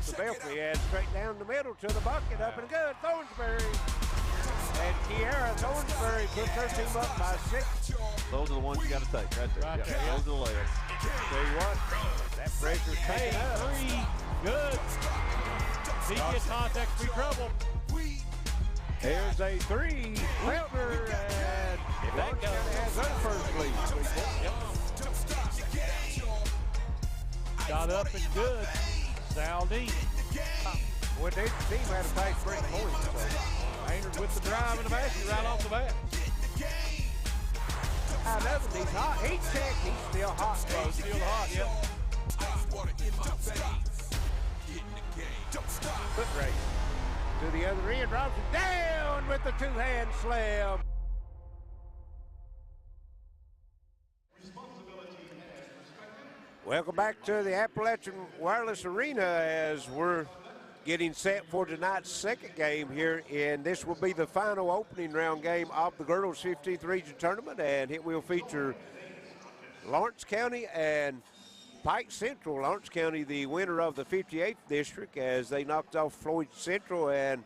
to Belfry, and straight down the middle to the bucket, up and good. Thornsbury. And Kiara Thornsbury puts her team up by 6. Those are the ones you got to take right there. Right there, Those are the layups. Tell you what, that pressure's taken up. 3, good. He gets contact, be trouble. There's a 3. Feltner, and that goes, has her first lead. Got up and good. Saldine. Well, their team had a fast break point. So. Maynard with the drive and the basket right off the bat. Another, he's hot. He checked. He's still hot. He's still hot, yep. Foot race. To the other end, Robson down with the two-hand slam. Welcome back to the Appalachian Wireless Arena as we're getting set for tonight's second game here, and this will be the final opening round game of the girls' 15th region tournament, and it will feature Lawrence County and Pike Central. Lawrence County, the winner of the 58th district, as they knocked off Floyd Central, and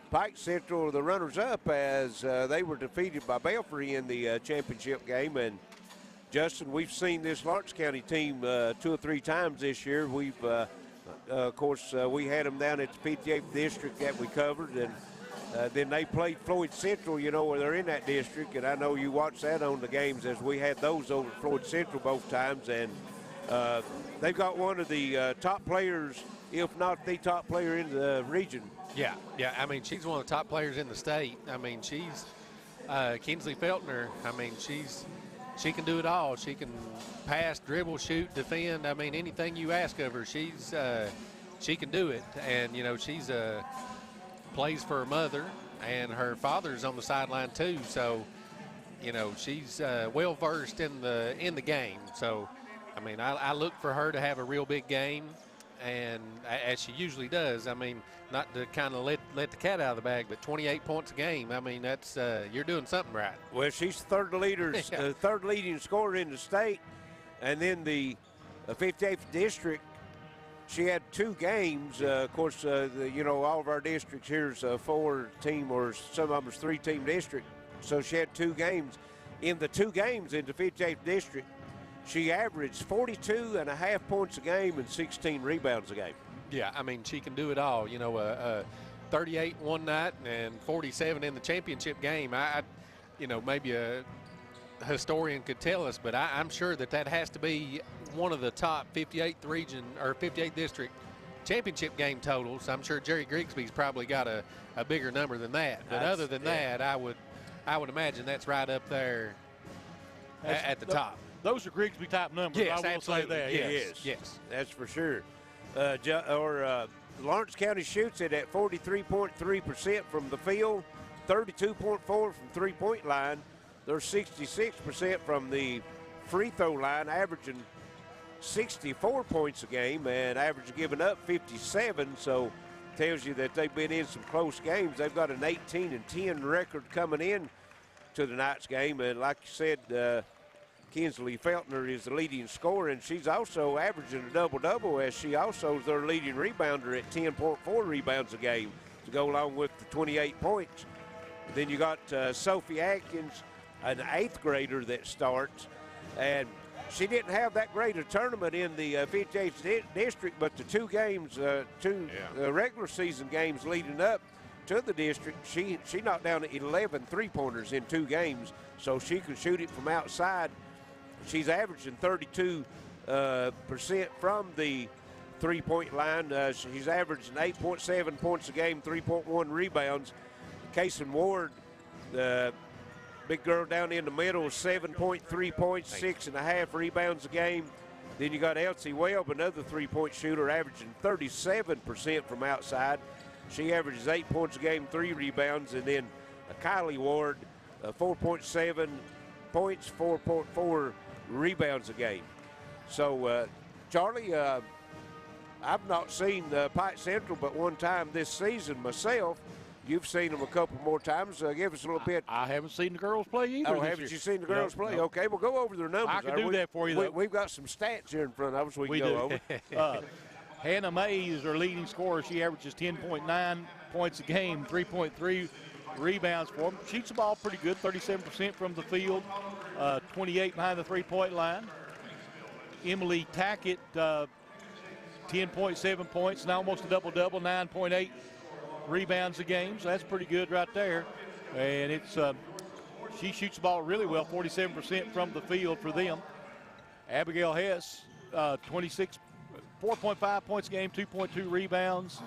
Pike Central, the runners-up, as they were defeated by Belfry in the championship game. And Justin, we've seen this Lawrence County team 2 or 3 times this year. We've of course, we had them down at the 58th district that we covered, and then they played Floyd Central, you know, where they're in that district, and I know you watched that on the games as we had those over at Floyd Central both times, and they've got one of the top players, if not the top player in the region. Yeah, I mean, she's one of the top players in the state. I mean, she's Kinsley Feltner. I mean, she can do it all. She can pass, dribble, shoot, defend. I mean, anything you ask of her, she can do it. And you know, she's plays for her mother, and her father's on the sideline too. So, you know, she's well versed in the game. So, I mean, I look for her to have a real big game, and as she usually does. I mean, not to kind of let the cat out of the bag, but 28 points a game. I mean, that's you're doing something right. Well, she's third leading scorer in the state, and then the 58th district. She had 2 games. Of course, you know, all of our districts here is a 4-team, or some of them is 3-team district. So she had 2 games. In the 2 games in the 58th district, she averaged 42.5 points a game and 16 rebounds a game. Yeah, I mean, she can do it all. You know, 38 one night and 47 in the championship game. You know, maybe a historian could tell us, but I'm sure that has to be one of the top 58th region or 58th district championship game totals. I'm sure Jerry Grigsby's probably got a bigger number than that. But other than that, I would imagine that's right up there at the top. Those are Grigsby type numbers. Yes, I will absolutely. say that. Yes, that's for sure. Lawrence County shoots it at 43.3% from the field, 32.4 from three-point line. They're 66% from the free throw line, averaging 64 points a game and average giving up 57. So tells you that they've been in some close games. They've got an 18-10 record coming in to tonight's game, and like you said, Kinsley Feltner is the leading scorer, and she's also averaging a double-double, as she also is their leading rebounder at 10.4 rebounds a game to go along with the 28 points. Then you got Sophie Atkins, an 8th grader that starts, and she didn't have that great a tournament in the 58th district, but the 2 games, regular season games leading up to the district, she knocked down 11 three-pointers in 2 games, so she can shoot it from outside. She's averaging 32% from the three-point line. She's averaging 8.7 points a game, 3.1 rebounds. Kason Ward, the big girl down in the middle, 7.3 points, 6.5 rebounds a game. Then you got Elsie Webb, another three-point shooter, averaging 37% from outside. She averages 8 points a game, 3 rebounds. And then Kylie Ward, 4.7 points, 4.4 rebounds a game. So, Charlie, I've not seen Pike Central but one time this season myself. You've seen them a couple more times. Give us a little bit. I haven't seen the girls play either. Oh, haven't you seen the girls play? No. Okay, we'll go over their numbers. I can do that for you, though. We've got some stats here in front of us we can go over. Hannah May is our leading scorer. She averages 10.9 points a game, 3.3 rebounds for them. Shoots the ball pretty good, 37% from the field, 28 behind the three-point line. Emily Tackett, 10.7 points, now almost a double-double, 9.8 rebounds a game, so that's pretty good right there. And it's she shoots the ball really well, 47% from the field for them. Abigail Hess, 4.5 points a game, 2.2 rebounds.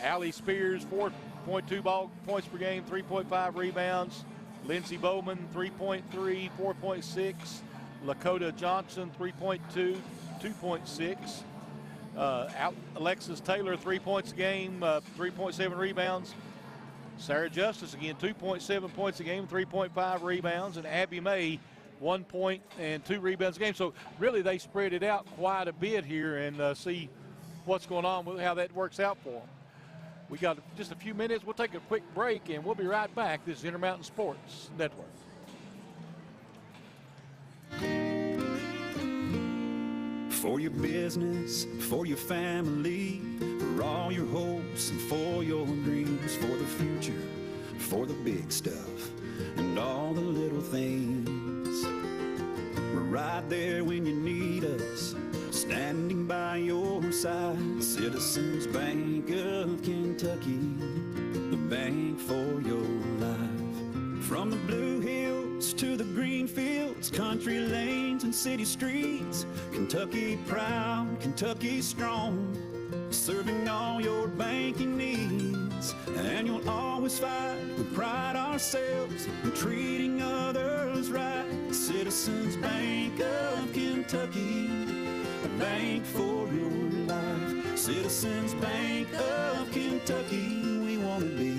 Allie Spears, 4.2 points per game, 3.5 rebounds. Lindsey Bowman, 3.3, 4.6. Lakota Johnson, 3.2, 2.6. Alexis Taylor, 3 points a game, 3.7 rebounds. Sarah Justice, again, 2.7 points a game, 3.5 rebounds. And Abby May, 1 point and 2 rebounds a game. So really they spread it out quite a bit here, and see what's going on with how that works out for them. We got just a few minutes. We'll take a quick break, and we'll be right back. This is Intermountain Sports Network. For your business, for your family, for all your hopes and for your dreams, for the future, for the big stuff and all the little things. We're right there when you need us, standing by your side. Citizens Bank of Kentucky, the bank for your life. From the Blue Hills to the green fields, country lanes and city streets, Kentucky proud, Kentucky strong, serving all your banking needs. And you'll always fight with pride ourselves in treating others right. Citizens Bank of Kentucky, a bank for your life. Citizens Bank of Kentucky, we want to be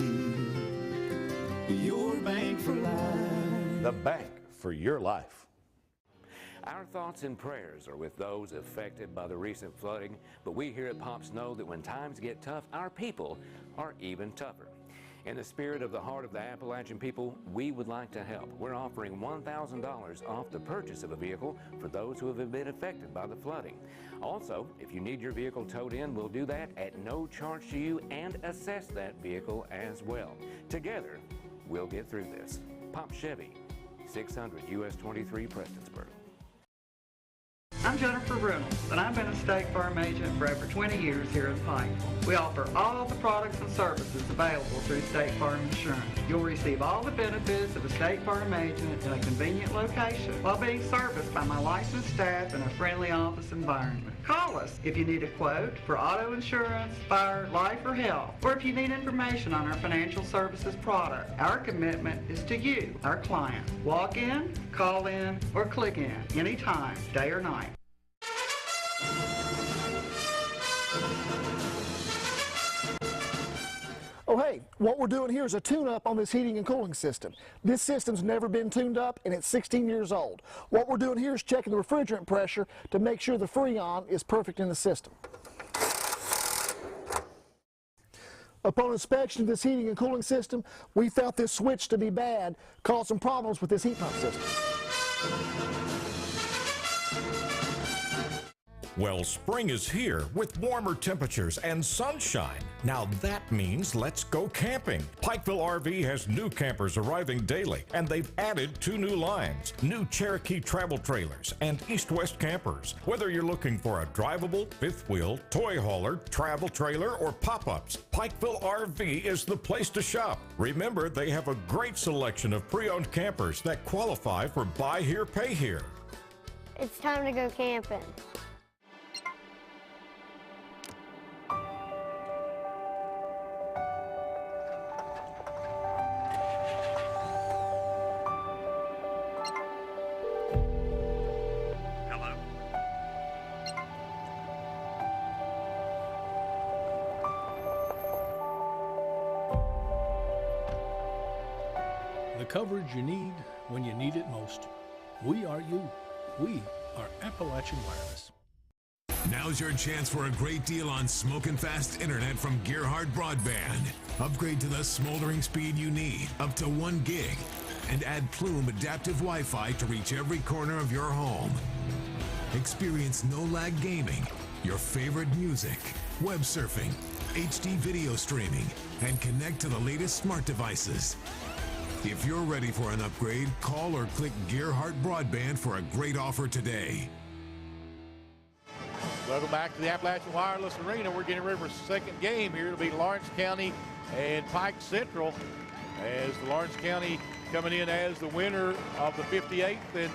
your bank for life. The bank for your life. Our thoughts and prayers are with those affected by the recent flooding, but we here at Pops know that when times get tough, our people are even tougher. In the spirit of the heart of the Appalachian people, we would like to help. We're offering $1,000 off the purchase of a vehicle for those who have been affected by the flooding. Also, if you need your vehicle towed in, we'll do that at no charge to you and assess that vehicle as well. Together, we'll get through this. Pop Chevy, 600 US 23 Prestonsburg. I'm Jennifer Reynolds, and I've been a State Farm agent for over 20 years here in Pike. We offer all the products and services available through State Farm Insurance. You'll receive all the benefits of a State Farm agent in a convenient location while being serviced by my licensed staff in a friendly office environment. Call us if you need a quote for auto insurance, fire, life, or health, or if you need information on our financial services product. Our commitment is to you, our client. Walk in, call in, or click in anytime, day or night. Oh hey, what we're doing here is a tune-up on this heating and cooling system. This system's never been tuned up and it's 16 years old. What we're doing here is checking the refrigerant pressure to make sure the Freon is perfect in the system. Upon inspection of this heating and cooling system, we felt this switch to be bad, caused some problems with this heat pump system. Well, spring is here with warmer temperatures and sunshine. Now that means let's go camping. Pikeville RV has new campers arriving daily, and they've added 2 new lines, new Cherokee travel trailers and east-west campers. Whether you're looking for a drivable, fifth wheel, toy hauler, travel trailer, or pop-ups, Pikeville RV is the place to shop. Remember, they have a great selection of pre-owned campers that qualify for buy here, pay here. It's time to go camping. The coverage you need when you need it most. We are you. We are Appalachian Wireless. Now's your chance for a great deal on smoking fast internet from Gearheart Broadband. Upgrade to the smoldering speed you need, up to 1 gig, and add Plume adaptive Wi-Fi to reach every corner of your home. Experience no-lag gaming, your favorite music, web surfing, HD video streaming, and connect to the latest smart devices. If you're ready for an upgrade, call or click Gearheart Broadband for a great offer today. Welcome back to the Appalachian Wireless Arena. We're getting ready for a second game here. It'll be Lawrence County and Pike Central, as the Lawrence County coming in as the winner of the 58th, and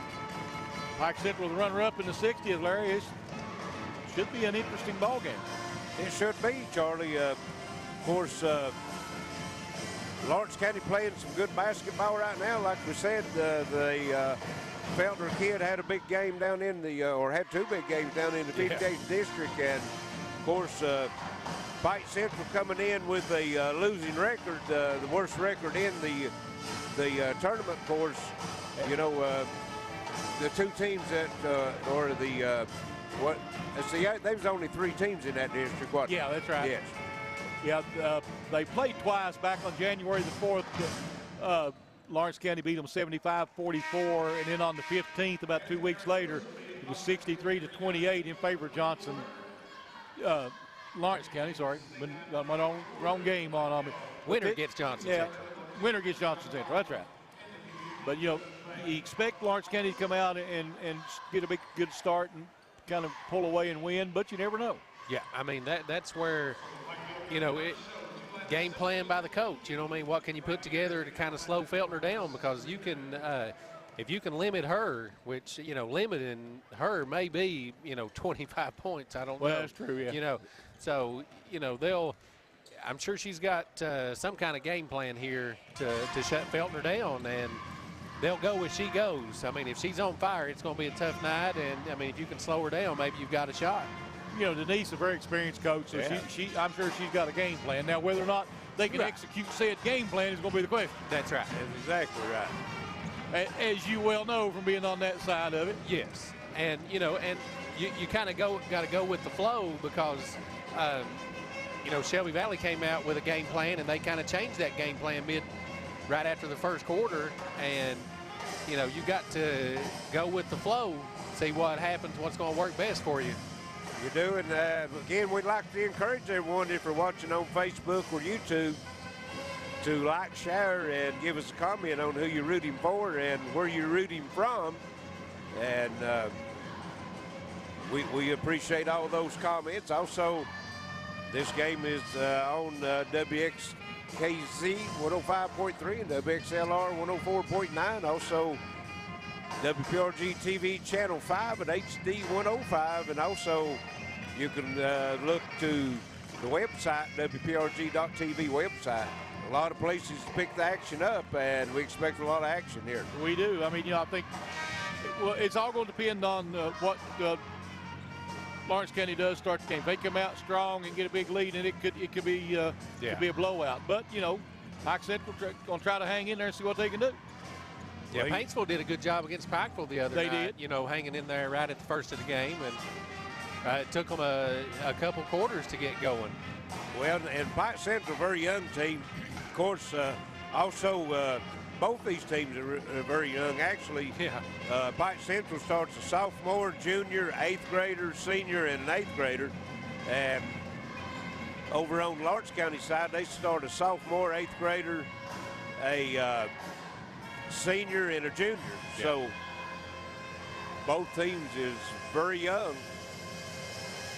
Pike Central the runner-up in the 60th. Larry, it should be an interesting ball game. It should be, Charlie. Of course, Lawrence County playing some good basketball right now. Like we said, the Feltner kid had a big game down in the, or had two big games down in the 58th district, and of course, Pike Central coming in with a losing record, the worst record in the tournament. Of course, you know, the two teams that, or the, let's see, there was only 3 teams in that district, wasn't Yeah, that's right. Yes. Yeah, they played twice back on January the 4th. Lawrence County beat them 75-44, and then on the 15th, about 2 weeks later, it was 63-28 in favor of Johnson. Lawrence County, sorry, got my wrong game on me. Winner gets Johnson Central. Winner gets Johnson Central, that's right. But, you know, you expect Lawrence County to come out and get a good start and kind of pull away and win, but you never know. Yeah, I mean, that's where, you know, game plan by the coach. You know what I mean? What can you put together to kind of slow Feltner down? Because you can, if you can limit her, which, you know, limiting her may be, you know, 25 points. I don't know. Well, that's true, yeah. You know, so, you know, I'm sure she's got some kind of game plan here to shut Feltner down, and they'll go as she goes. I mean, if she's on fire, it's going to be a tough night, and, I mean, if you can slow her down, maybe you've got a shot. You know, Denise, a very experienced coach, so I'm sure she's got a game plan. Now, whether or not they can execute said game plan is going to be the question. That's right. That's exactly right. As you well know from being on that side of it. Yes. And, you know, and you kind of got to go with the flow because, you know, Shelby Valley came out with a game plan, and they kind of changed that game plan right after the first quarter. And, you know, you got to go with the flow, see what happens, what's going to work best for you. You do, and again, we'd like to encourage everyone, if you're watching on Facebook or YouTube, to like, share, and give us a comment on who you're rooting for and where you're rooting from. And we appreciate all those comments. Also, this game is on WXKZ 105.3 and WXLR 104.9. Also, WPRG TV Channel 5 and HD 105, and also you can look to the website, WPRG.TV website. A lot of places to pick the action up, and we expect a lot of action here. We do. I mean, you know, I think it's all going to depend on what Lawrence County does start the game. If they come out strong and get a big lead, and it could be a blowout. But, you know, Pike Central going to try to hang in there and see what they can do. Yeah, Paintsville did a good job against Pikeville the other night. They did. You know, hanging in there right at the first of the game, and it took them a couple quarters to get going. Well, and Pike Central, a very young team. Of course, also both these teams are very young. Actually, Pike Central starts a sophomore, junior, 8th grader, senior, and an 8th grader. And over on Lawrence County side, they start a sophomore, 8th grader, a senior, and a junior. Yeah. So both teams is very young.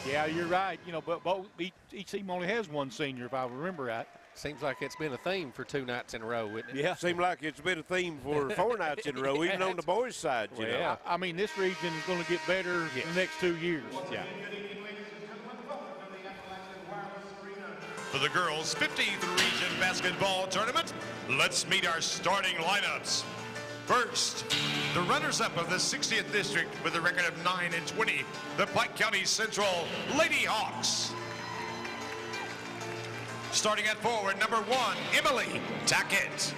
Yeah, you're right. You know, but each team only has one senior, if I remember right. Seems like it's been a theme for 2 nights in a row, isn't it? Yeah, seems like it's been a theme for 4 nights in a row, even on the boys' side. You know? Yeah, I mean, this region is going to get better in the next 2 years. Yeah. For the girls' 15th Region Basketball Tournament, let's meet our starting lineups. First, the runners-up of the 60th District with a record of 9-20, the Pike County Central Lady Hawks. Starting at forward, number 1, Emily Tackett.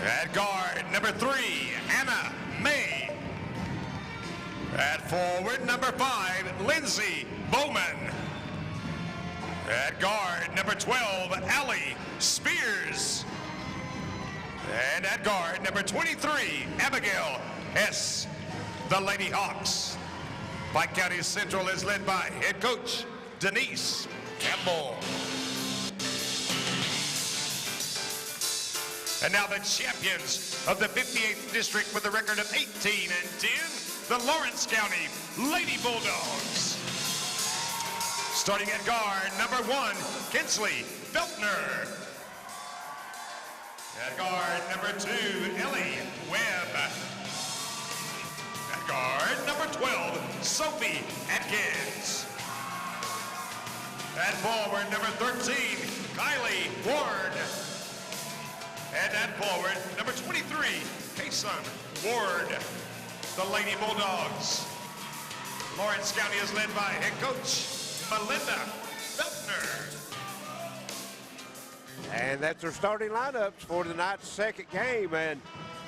At guard, number 3, Hannah May. At forward, number 5, Lindsay Bowman. At guard, number 12, Allie Spears. And at guard, number 23, Abigail Hess. The Lady Hawks. Pike County Central is led by head coach Denise Campbell. And now the champions of the 58th District with a record of 18-10, the Lawrence County Lady Bulldogs. Starting at guard, number 1, Kinsley Feltner. At guard, number 2, Ellie Webb. At guard, number 12, Sophie Atkins. At forward, number 13, Kylie Ward. And at forward, number 23, Kason Ward. The Lady Bulldogs. Lawrence County is led by head coach Melinda Feltner. And that's our starting lineups for tonight's second game. And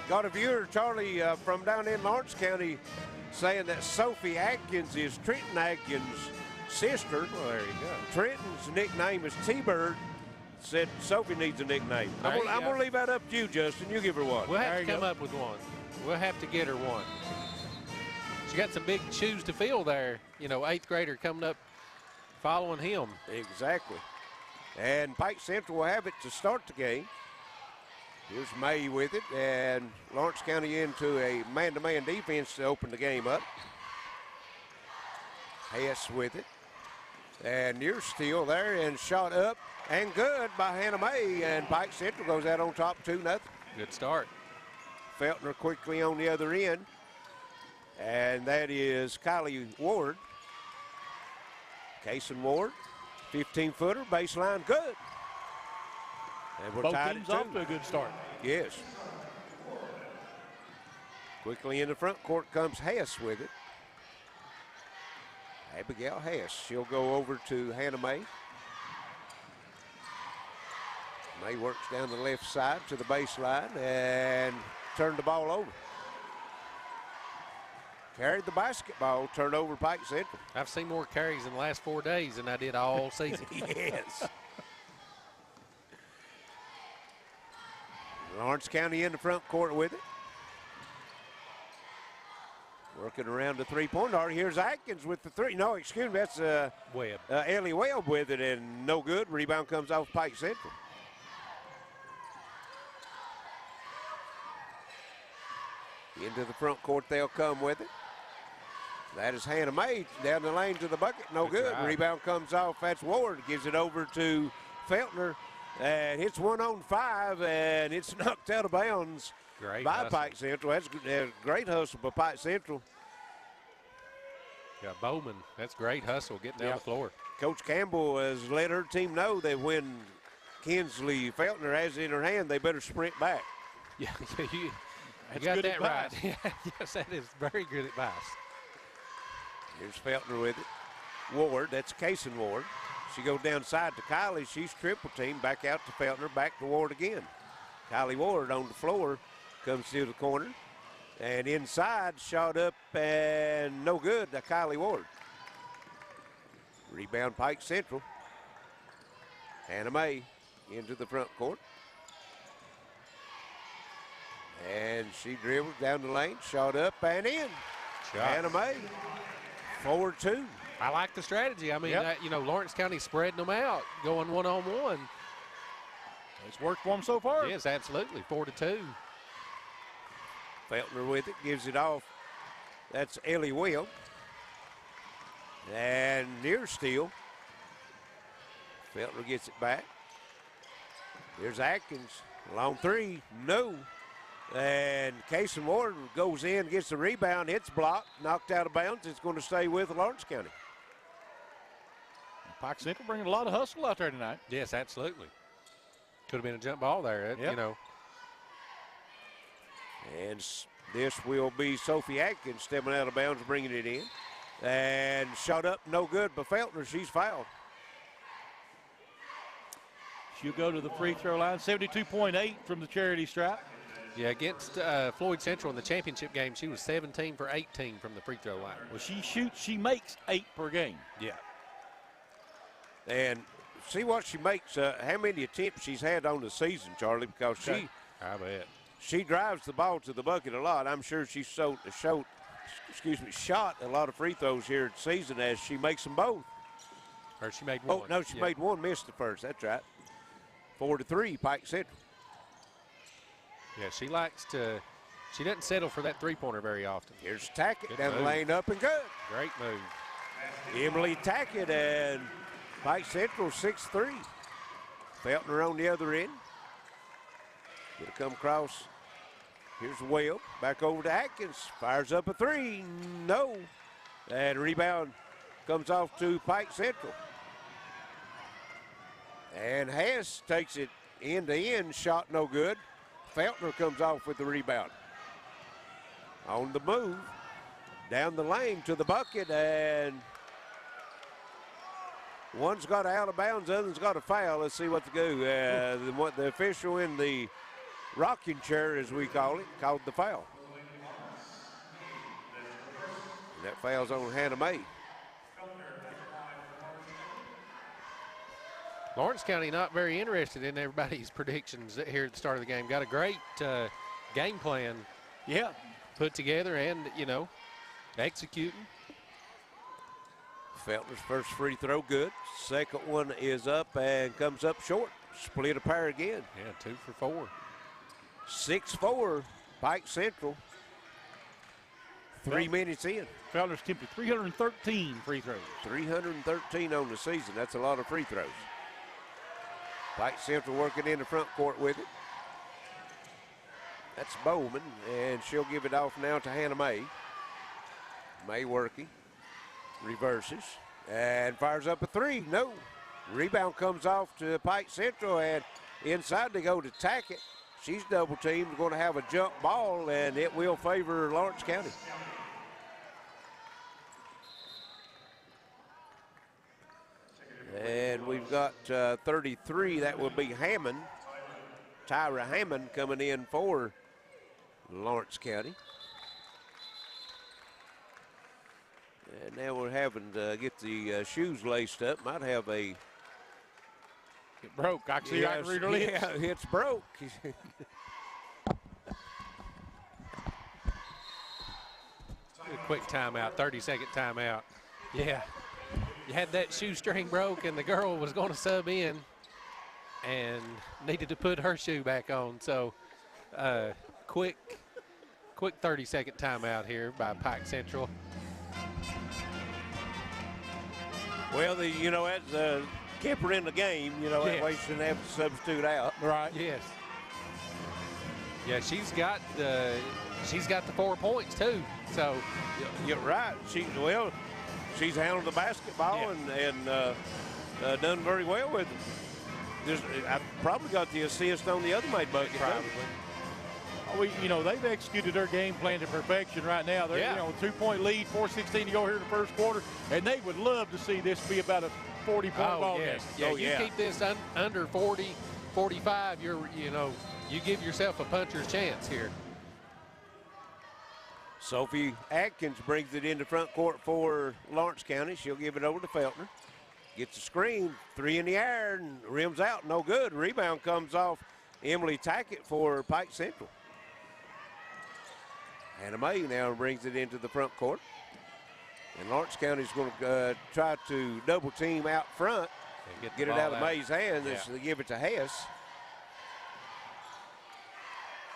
got a viewer, Charlie, from down in Lawrence County, saying that Sophie Atkins is Trenton Atkins' sister. Well, there you go. Trenton's nickname is T-Bird. Said Sophie needs a nickname. I'm going to leave that up to you, Justin. You give her one. We'll have to come up with one. We'll have to get her one. She got some big shoes to fill there. You know, 8th grader coming up following him. Exactly. And Pike Central will have it to start the game. Here's May with it, and Lawrence County into a man-to-man defense to open the game up. Hess with it. And near steal there and shot up and good by Hannah May, and Pike Central goes out on top 2-0. Good start. Feltner quickly on the other end, and that is Kylie Ward. Kason Ward, 15-footer, baseline, good. And we're Both tied teams at 2. off to a good start. Yes. Quickly in the front court comes Hess with it. Abigail Hess. She'll go over to Hannah May. May works down the left side to the baseline and turned the ball over. Carried the basketball, turned over Pike Central. I've seen more carries in the last 4 days than I did all season. Yes. Lawrence County in the front court with it. Working around the three-point arc. Here's Atkins with the three. No, excuse me, that's Webb. Ellie Webb with it, and no good. Rebound comes off Pike Central. Into the front court they'll come with it. That is Hannah May down the lane to the bucket. No good. Rebound comes off. That's Ward. Gives it over to Feltner. And hits 1 on 5, and it's knocked out of bounds by hustle. Pike Central. That's a great hustle by Pike Central. Got Bowman. That's great hustle getting down the floor. Coach Campbell has let her team know that when Kinsley Feltner has it in her hand, they better sprint back. Yeah, you That's got good that advice. right. Yes, that is very good advice. Here's Feltner with it. Ward, that's Kason Ward. She goes down side to Kylie. She's triple team. Back out to Feltner. Back to Ward again. Kylie Ward on the floor. Comes to the corner. And inside, shot up and no good to Kylie Ward. Rebound Pike Central. Hannah May into the front court. And she dribbles down the lane. Shot up and in. Hannah May. 4-2. I like the strategy. I mean, you know, Lawrence County spreading them out, going one-on-one. It's worked for them so far. Yes, absolutely. 4-2. Feltner with it, gives it off. That's Ellie Will. And near steal. Feltner gets it back. Here's Atkins. Long three, no. And Kason Ward goes in, gets the rebound, hits blocked, knocked out of bounds. It's going to stay with Lawrence County. Pike Central bringing a lot of hustle out there tonight. Yes, absolutely. Could have been a jump ball there, you know. And this will be Sophie Atkins stepping out of bounds, bringing it in. And shot up, no good, but Feltner, she's fouled. She'll go to the free throw line, 72.8 from the charity stripe. Yeah, against Floyd Central in the championship game, she was 17 for 18 from the free throw line. Well, she makes 8 per game. Yeah. And see what she makes, how many attempts she's had on the season, Charlie, because I bet. She drives the ball to the bucket a lot. I'm sure she shot a lot of free throws here this season as she makes them both. Or she made one. Oh, no, she made one, missed the first. That's right. 4-3, Pike Central. Yeah, she likes to, she doesn't settle for that three-pointer very often. Here's Tackett Good down move. the lane, up and good. Great move. Emily Tackett and Pike Central 6-3. Feltner on the other end. Gonna come across. Here's Webb, back over to Atkins. Fires up a three, no. And rebound comes off to Pike Central. And Hess takes it end to end, shot no good. Feltner comes off with the rebound. On the move, down the lane to the bucket, and one's got out of bounds, the other's got a foul. Let's see what to do. The official in the rocking chair, as we call it, called the foul. And that foul's on Hannah May. Lawrence County not very interested in everybody's predictions here at the start of the game. Got a great game plan put together and, you know, executing. Feltner's first free throw good. Second one is up and comes up short. Split a pair again. Yeah, 2 for 4. 6-4, Pike Central. 3 minutes in. Feltner's attempted 313 free throws. 313 on the season. That's a lot of free throws. Pike Central working in the front court with it. That's Bowman, and she'll give it off now to Hannah May. May working. Reverses. And fires up a three. No. Rebound comes off to Pike Central, and inside they go to Tackett. She's double teamed, going to have a jump ball, and it will favor Lawrence County. And we've got 33, that will be Hammond. Tyra Hammond coming in for Lawrence County. And now we're having to get the shoes laced up. Might have a... It broke. I can see I can read her lips. Yeah, it's broke. A quick timeout, 30-second timeout. Yeah, you had that shoestring broke and the girl was going to sub in and needed to put her shoe back on. So quick 30-second timeout here by Pike Central. Well, you know, that's kept her in the game. You know, that way she shouldn't have to substitute out. Right. Yes. Yeah, she's got the 4 points too. So you're right. She's handled the basketball and done very well with it. I probably got the assist on the other made bucket. Probably. You know, they've executed their game plan to perfection right now. They're, you know, 2-point lead, 4:16 to go here in the first quarter, and they would love to see this be about a 40-point ball game. Yeah, you keep this under 40, 45, you give yourself a puncher's chance here. Sophie Atkins brings it into front court for Lawrence County. She'll give it over to Feltner. Gets a screen, 3 in the air, and rims out, no good. Rebound comes off Emily Tackett for Pike Central. Hannah May now brings it into the front court. And Lawrence County's going to try to double team out front. Get it out of May's hands. They give it to Hess.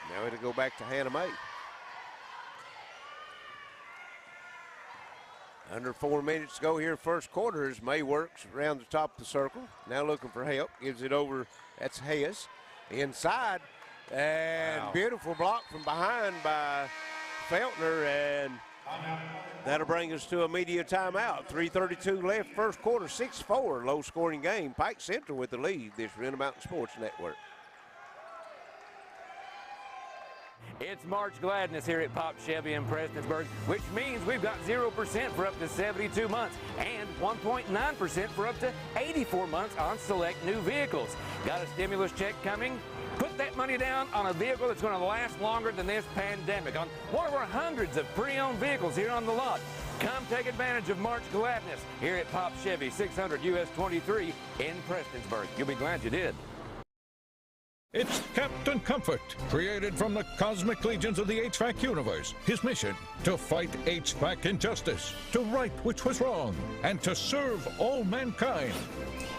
Now it'll go back to Hannah May. Under 4 minutes to go here first quarter as May works around the top of the circle. Now looking for help. Gives it over. That's Hess. Inside. And beautiful block from behind by Feltner, and that'll bring us to a media timeout. 3:32 left first quarter, 6-4, low scoring game. Pike Central with the lead, this Intermountain Sports Network. It's March Gladness here at Pop Chevy in Prestonsburg, which means we've got 0% for up to 72 months and 1.9% for up to 84 months on select new vehicles. Got a stimulus check coming? Put that money down on a vehicle that's going to last longer than this pandemic on one of our hundreds of pre-owned vehicles here on the lot. Come take advantage of March Gladness here at Pop Chevy, 600 US 23 in Prestonsburg. You'll be glad you did. It's Captain Comfort, created from the cosmic legions of the HVAC universe. His mission, to fight HVAC injustice, to right which was wrong, and to serve all mankind.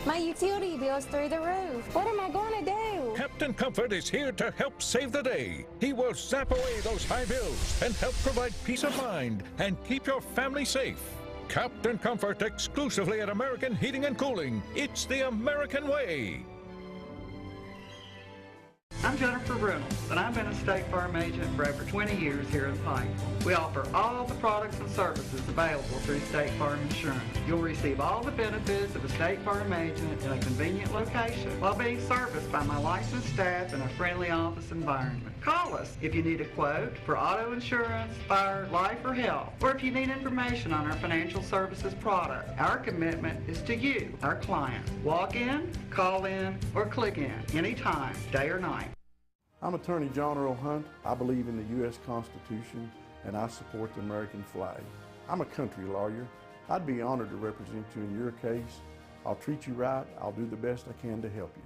My utility bill's through the roof. What am I going to do? Captain Comfort is here to help save the day. He will zap away those high bills and help provide peace of mind and keep your family safe. Captain Comfort exclusively at American Heating and Cooling. It's the American way. I'm Jennifer Reynolds, and I've been a State Farm agent for over 20 years here in Pike. We offer all the products and services available through State Farm Insurance. You'll receive all the benefits of a State Farm agent in a convenient location while being serviced by my licensed staff in a friendly office environment. Call us if you need a quote for auto insurance, fire, life, or health, or if you need information on our financial services product. Our commitment is to you, our client. Walk in, call in, or click in anytime, day or night. I'm Attorney John Earl Hunt. I believe in the U.S. Constitution, and I support the American flag. I'm a country lawyer. I'd be honored to represent you in your case. I'll treat you right. I'll do the best I can to help you.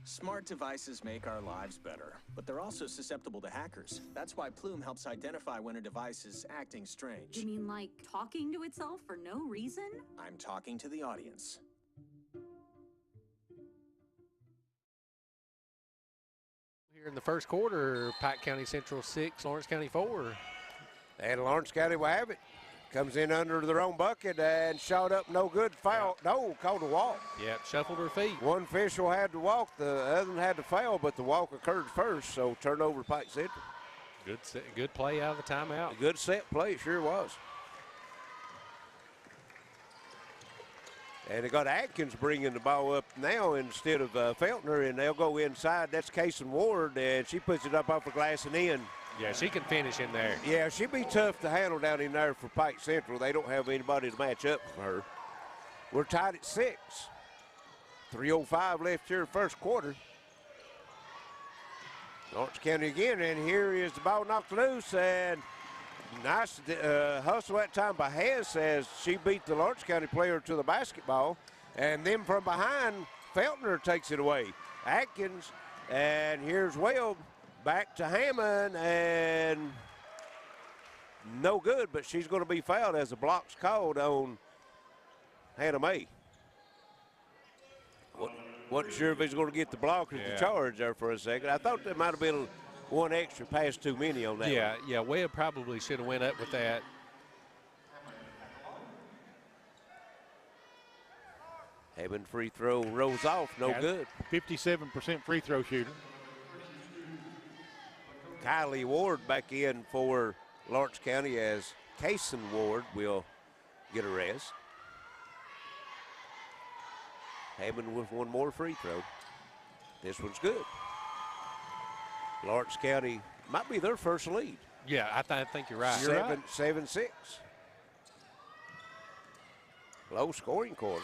Smart devices make our lives better, but they're also susceptible to hackers. That's why Plume helps identify when a device is acting strange. You mean like talking to itself for no reason? I'm talking to the audience. Here in the first quarter, Pike County Central 6, Lawrence County 4. And Lawrence County will have it. Comes in under their own bucket and shot up, no good. Foul, no, called a walk. Yep, shuffled her feet. One official had to walk, the other one had to foul, but the walk occurred first, so turnover Pike Central. Good play out of the timeout. A good set play, it sure was. And they got Atkins bringing the ball up now instead of Feltner, and they'll go inside. That's Kason Ward, and she puts it up off the glass and in. Yeah, she can finish in there. Yeah, she'd be tough to handle down in there for Pike Central. They don't have anybody to match up for her. We're tied at 6. 3:05 left here first quarter. Lawrence County again, and here is the ball knocked loose, and nice hustle that time by Hess as she beat the Lawrence County player to the basketball. And then from behind, Feltner takes it away. Atkins, and here's Webb. Back to Hammond, and no good, but she's going to be fouled as the block's called on Hannah May. Wasn't sure if he's going to get the block or the charge there for a second. I thought there might have been one extra pass too many on that one. Yeah, Webb probably should have went up with that. Hammond free throw rolls off, no good. 57% free throw shooter. Kylie Ward back in for Lawrence County as Kason Ward will get a rest. Hammond with one more free throw. This one's good. Lawrence County might be their first lead. Yeah, I think you're right. 7-6. Low scoring quarter.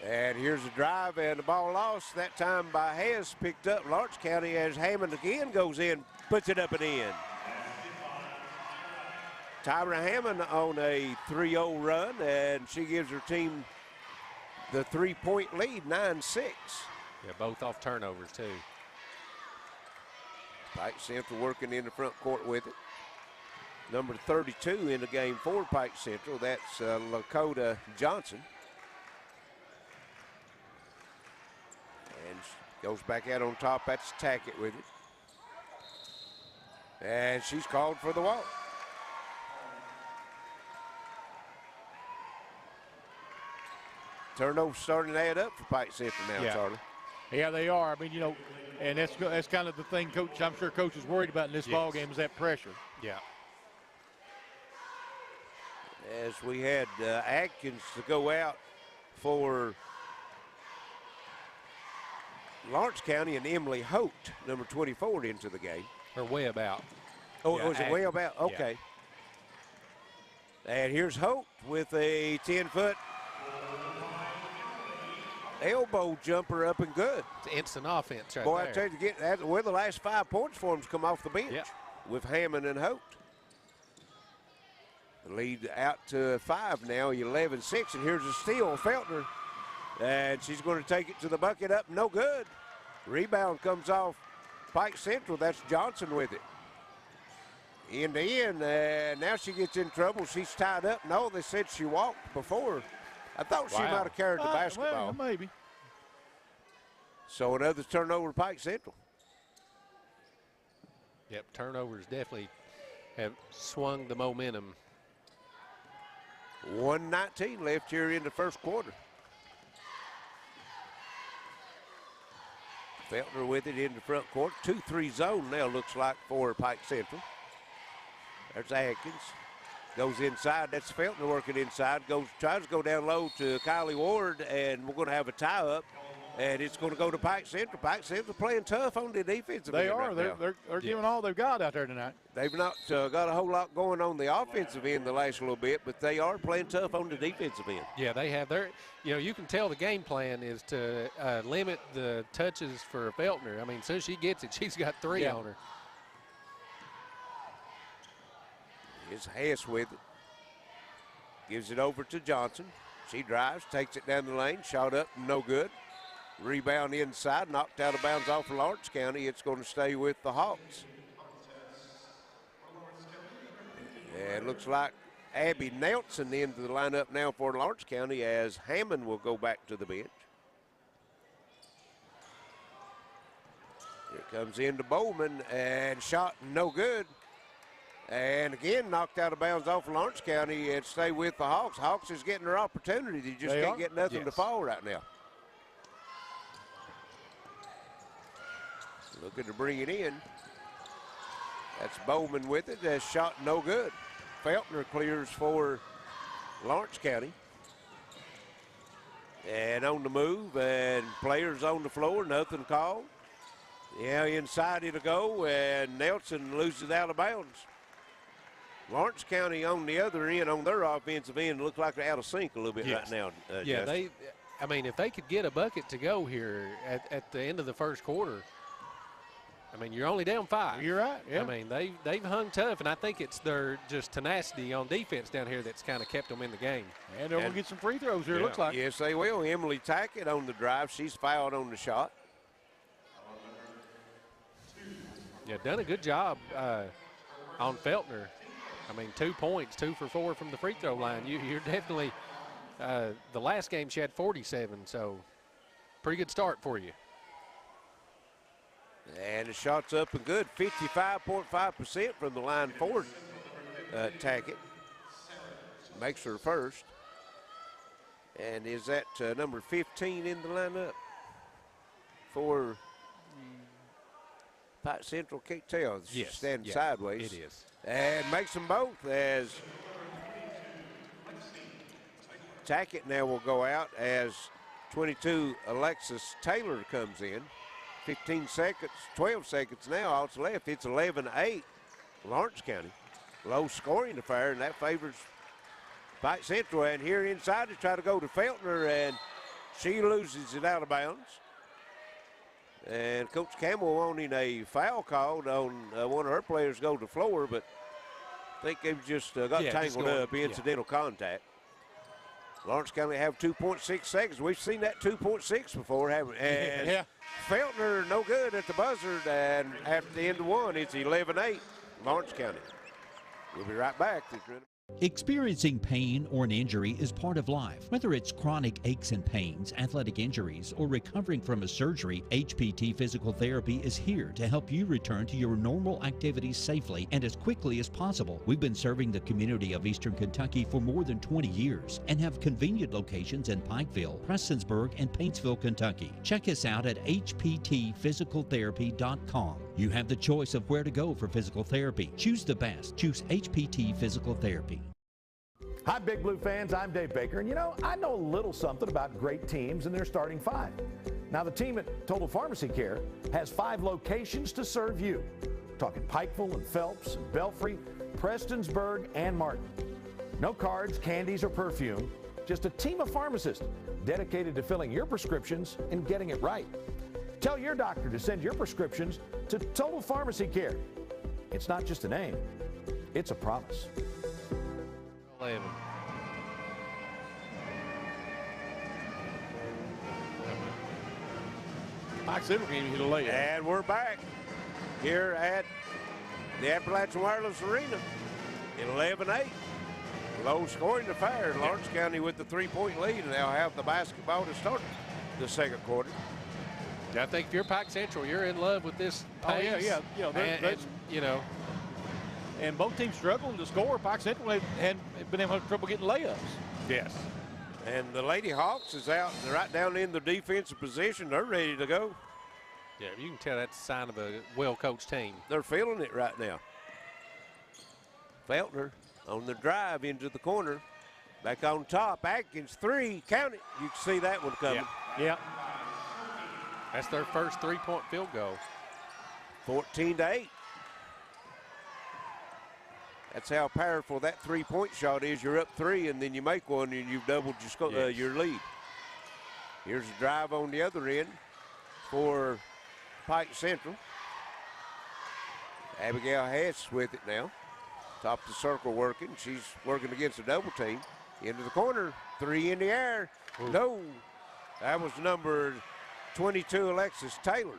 And here's a drive and the ball lost, that time by Hess, picked up Lawrence County as Hammond again goes in, puts it up and in. Tyra Hammond on a 3-0 run, and she gives her team the 3-point lead, 9-6. Yeah, both off turnovers too. Pike Central working in the front court with it. Number 32 in the game for Pike Central, that's Lakota Johnson. And goes back out on top, that's Tackett with it. And she's called for the walk. Turnovers starting to add up for Pike Central now, Charlie. Yeah, they are. I mean, you know, and that's kind of the thing, Coach. I'm sure Coach is worried about in this ball game is that pressure. Yeah. As we had Atkins to go out for Lawrence County and Emily Holt, number 24, into the game. Or Webb out. Oh, was it Webb out? Okay. Yeah. And here's Holt with a 10-foot elbow jumper up and good. It's instant offense right Boy, there. I tell you, where the last 5 points for them come off the bench with Hammond and Holt. The lead out to 5 now, 11-6, and here's a steal. Feltner And she's going to take it to the bucket, up, no good. Rebound comes off Pike Central. That's Johnson with it. End to end, and now she gets in trouble. She's tied up. No, they said she walked before. I thought she might have carried the basketball. Well, maybe. So another turnover to Pike Central. Yep, turnovers definitely have swung the momentum. 1:19 left here in the first quarter. Feltner with it in the front court. 2-3 zone now looks like for Pike Central. There's Atkins. Goes inside. That's Feltner working inside. Tries to go down low to Kylie Ward, and we're going to have a tie-up. And it's going to go to Pike Central. Pike Central playing tough on the defensive end. They are. Right They're giving all they've got out there tonight. They've not got a whole lot going on the offensive end the last little bit, but they are playing tough on the defensive end. Yeah, they have. You can tell the game plan is to limit the touches for Feltner. I mean, as soon as she gets it, she's got 3 on her. Here's Hess with it. Gives it over to Johnson. She drives, takes it down the lane, shot up, no good. Rebound inside, knocked out of bounds off of Lawrence County. It's going to stay with the Hawks. And it looks like Abby Nelson into the lineup now for Lawrence County as Hammond will go back to the bench. Here comes into Bowman and shot no good. And again, knocked out of bounds off of Lawrence County and stay with the Hawks. Hawks is getting their opportunity. They just can't get nothing to fall right now. Looking to bring it in. That's Bowman with it. That shot no good. Feltner clears for Lawrence County. And on the move, and players on the floor, nothing called. Yeah, inside it'll go, and Nelson loses out of bounds. Lawrence County on the other end, on their offensive end, look like they're out of sync a little bit right now. Yeah, I mean, if they could get a bucket to go here at the end of the first quarter, I mean, you're only down 5. You're right. Yeah. I mean, they've hung tough, and I think it's their just tenacity on defense down here that's kind of kept them in the game. And they're going to get some free throws here, it looks like. Yes, they will. Emily Tackett on the drive. She's fouled on the shot. Yeah, done a good job on Feltner. I mean, 2 points, 2 for 4 from the free throw line. You're definitely the last game she had 47, so pretty good start for you. And the shot's up and good. 55.5% from the line for Tackett. Makes her first. And is that number 15 in the lineup for Pike Central? Can't tell. She's standing sideways. It is. And makes them both as Tackett now will go out as 22 Alexis Taylor comes in. 15 seconds, 12 seconds now, all that's left. It's 11-8, Lawrence County. Low scoring affair, and that favors Pike Central. And here inside to try to go to Feltner, and she loses it out of bounds. And Coach Campbell wanting a foul called on one of her players go to the floor, but I think they've just got tangled up, incidental contact. Lawrence County have 2.6 seconds. We've seen that 2.6 before, haven't we? And Feltner no good at the buzzer, and at the end of one, it's 11-8, Lawrence County. We'll be right back. Experiencing pain or an injury is part of life. Whether it's chronic aches and pains, athletic injuries, or recovering from a surgery, HPT Physical Therapy is here to help you return to your normal activities safely and as quickly as possible. We've been serving the community of Eastern Kentucky for more than 20 years and have convenient locations in Pikeville, Prestonsburg, and Paintsville, Kentucky. Check us out at hptphysicaltherapy.com. You have the choice of where to go for physical therapy. Choose the best. Choose HPT Physical Therapy. Hi, Big Blue fans. I'm Dave Baker, and I know a little something about great teams and their starting 5. Now, the team at Total Pharmacy Care has 5 locations to serve you. We're talking Pikeville and Phelps and Belfry, Prestonsburg, and Martin. No cards, candies, or perfume, just a team of pharmacists dedicated to filling your prescriptions and getting it right. Tell your doctor to send your prescriptions to Total Pharmacy Care. It's not just a name, it's a promise. 11. Pike Central can't even hit a layup. And we're back here at the Appalachian Wireless Arena. 11-8. Low scoring affair. Lawrence County with the 3-point lead, and they'll have the basketball to start the second quarter. I think if you're Pike Central, you're in love with this pace. Oh, yeah. You know, and, you know. And both teams struggling to score. Pike Central hadn't been able to have trouble getting layups. Yes. And the Lady Hawks is out right down in the defensive position. They're ready to go. Yeah, you can tell that's a sign of a well-coached team. They're feeling it right now. Feltner on the drive into the corner. Back on top. Atkins, 3. Count it. You can see that one coming. Yeah. That's their first 3-point field goal. 14-8. That's how powerful that 3-point shot is. You're up 3, and then you make one, and you've doubled your lead. Here's a drive on the other end for Pike Central. Abigail Hess with it now. Top of the circle working. She's working against a double team. Into the corner. 3 in the air. Ooh. No. That was number 22, Alexis Taylor.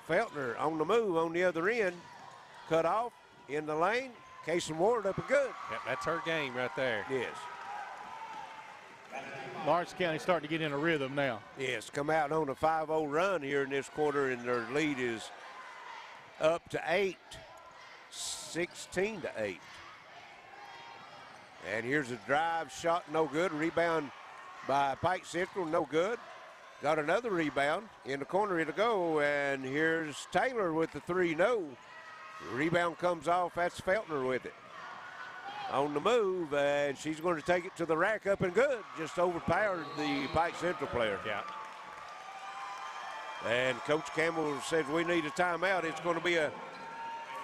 Feltner on the move on the other end. Cut off in the lane. Kason Ward up and good. Yep, that's her game right there. Yes. Lawrence County starting to get in a rhythm now. Yes, come out on a 5-0 run here in this quarter, and their lead is up to 8, 16-8. And here's a drive shot, no good. Rebound by Pike Central, no good. Got another rebound. In the corner it'll go, and here's Taylor with the 3, no. Rebound comes off, that's Feltner with it. On the move, and she's going to take it to the rack, up and good. Just overpowered the Pike Central player. Yeah. And Coach Campbell says we need a timeout. It's going to be a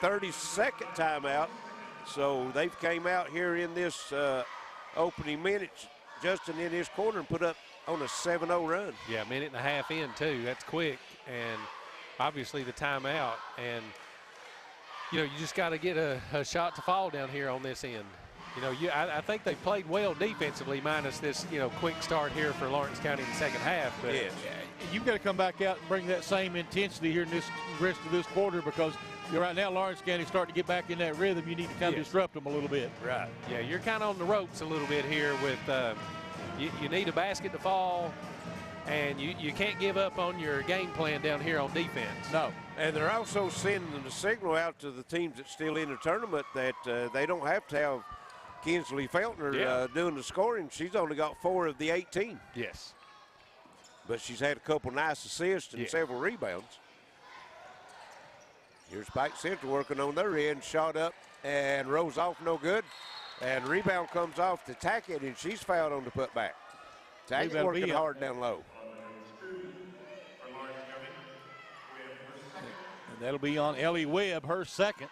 30-second timeout. So they've came out here in this opening minutes, Justin, in this quarter, and put up on a 7-0 run. Yeah, 1.5 minutes in too. That's quick, and obviously the timeout. And you know, you just got to get a shot to fall down here on this end. You know, I think they played well defensively, minus this, you know, quick start here for Lawrence County in the second half. But yes. You've got to come back out and bring that same intensity here in this rest of this quarter, because right now Lawrence County starting to get back in that rhythm. You need to kind of disrupt them a little bit. Right. Yeah, you're kind of on the ropes a little bit here with you need a basket to fall, and you can't give up on your game plan down here on defense. No. And they're also sending the signal out to the teams that's still in the tournament that they don't have to have Kinsley Feltner doing the scoring. She's only got 4 of the 18. Yes. But she's had a couple nice assists and several rebounds. Here's Pike Central working on their end. Shot up and rolls off, no good. And rebound comes off to Tackett, and she's fouled on the putback. Tackett working hard down low. That'll be on Ellie Webb, her second.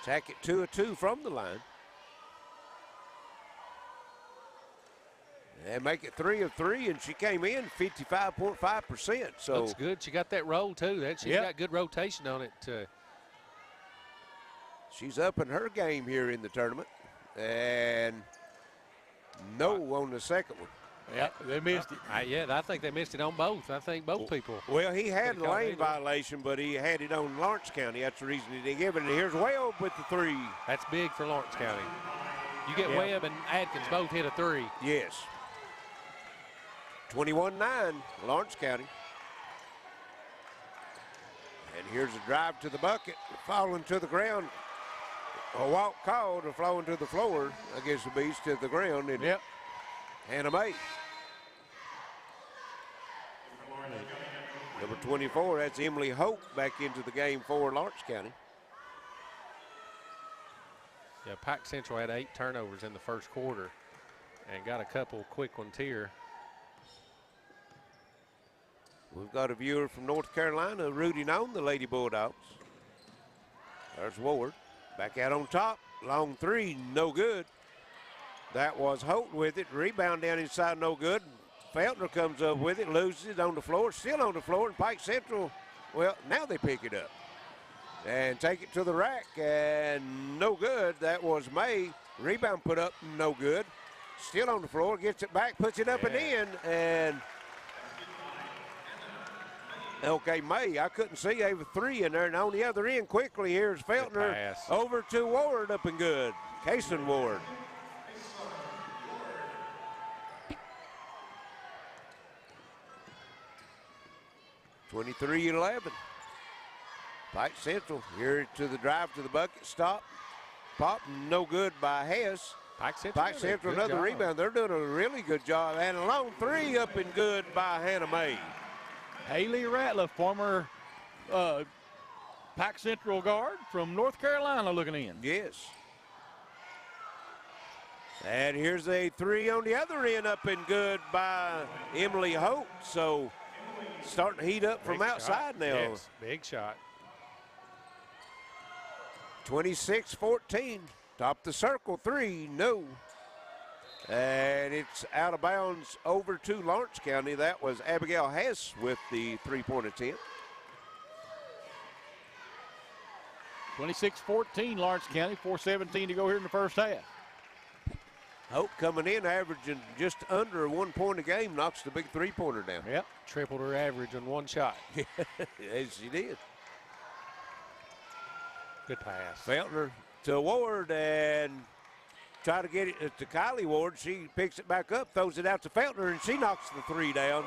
Tackett 2 of 2 from the line. And make it 3 of 3, and she came in 55.5%. So looks good. She got that roll too. She's got good rotation on it. She's up in her game here in the tournament, and no on the second one. Yeah, they missed it. I think they missed it on both. I think both people. Well, he had a lane violation, but he had it on Lawrence County. That's the reason he didn't give it. And here's Webb with the 3. That's big for Lawrence County. You get Webb and Adkins both hit a 3. Yes. 21-9, Lawrence County. And here's a drive to the bucket, falling to the ground. A walk called, a flowing to the floor against the Beast to the ground. And Hannah May. Number 24, that's Emily Hope back into the game for Lawrence County. Yeah, Pike Central had 8 turnovers in the first quarter and got a couple quick ones here. We've got a viewer from North Carolina rooting on the Lady Bulldogs. There's Ward. Back out on top. Long 3, no good. That was Holt with it. Rebound down inside, no good. Feltner comes up with it, loses it on the floor, still on the floor, and Pike Central, well, now they pick it up. And take it to the rack, and no good. That was May. Rebound put up, no good. Still on the floor, gets it back, puts it up and in, and Okay, May, I couldn't see Ava 3 in there, and on the other end, quickly, here's Feltner over to Ward, up and good. Kason Ward. (23-11). Pike Central here to the drive to the bucket, stop, pop, no good by Hess. Pike Central, another rebound. They're doing a really good job, and a long three up and good by Hannah May. Haley Ratliff, former Pike Central guard from North Carolina, looking in. Yes. And here's a three on the other end, up and good by Emily Holt. So starting to heat up from outside now. Yes, big shot. 26-14. Top the circle, three, no. And it's out of bounds over to Lawrence County. That was Abigail Hess with the three-point attempt. 26-14, Lawrence County, 4:17 to go here in the first half. Hope coming in, averaging just under 1 point a game, knocks the big three-pointer down. Yep, tripled her average on one shot. Yes, she did. Good pass. Feltner to Ward and try to get it to Kylie Ward. She picks it back up, throws it out to Feltner, and she knocks the three down.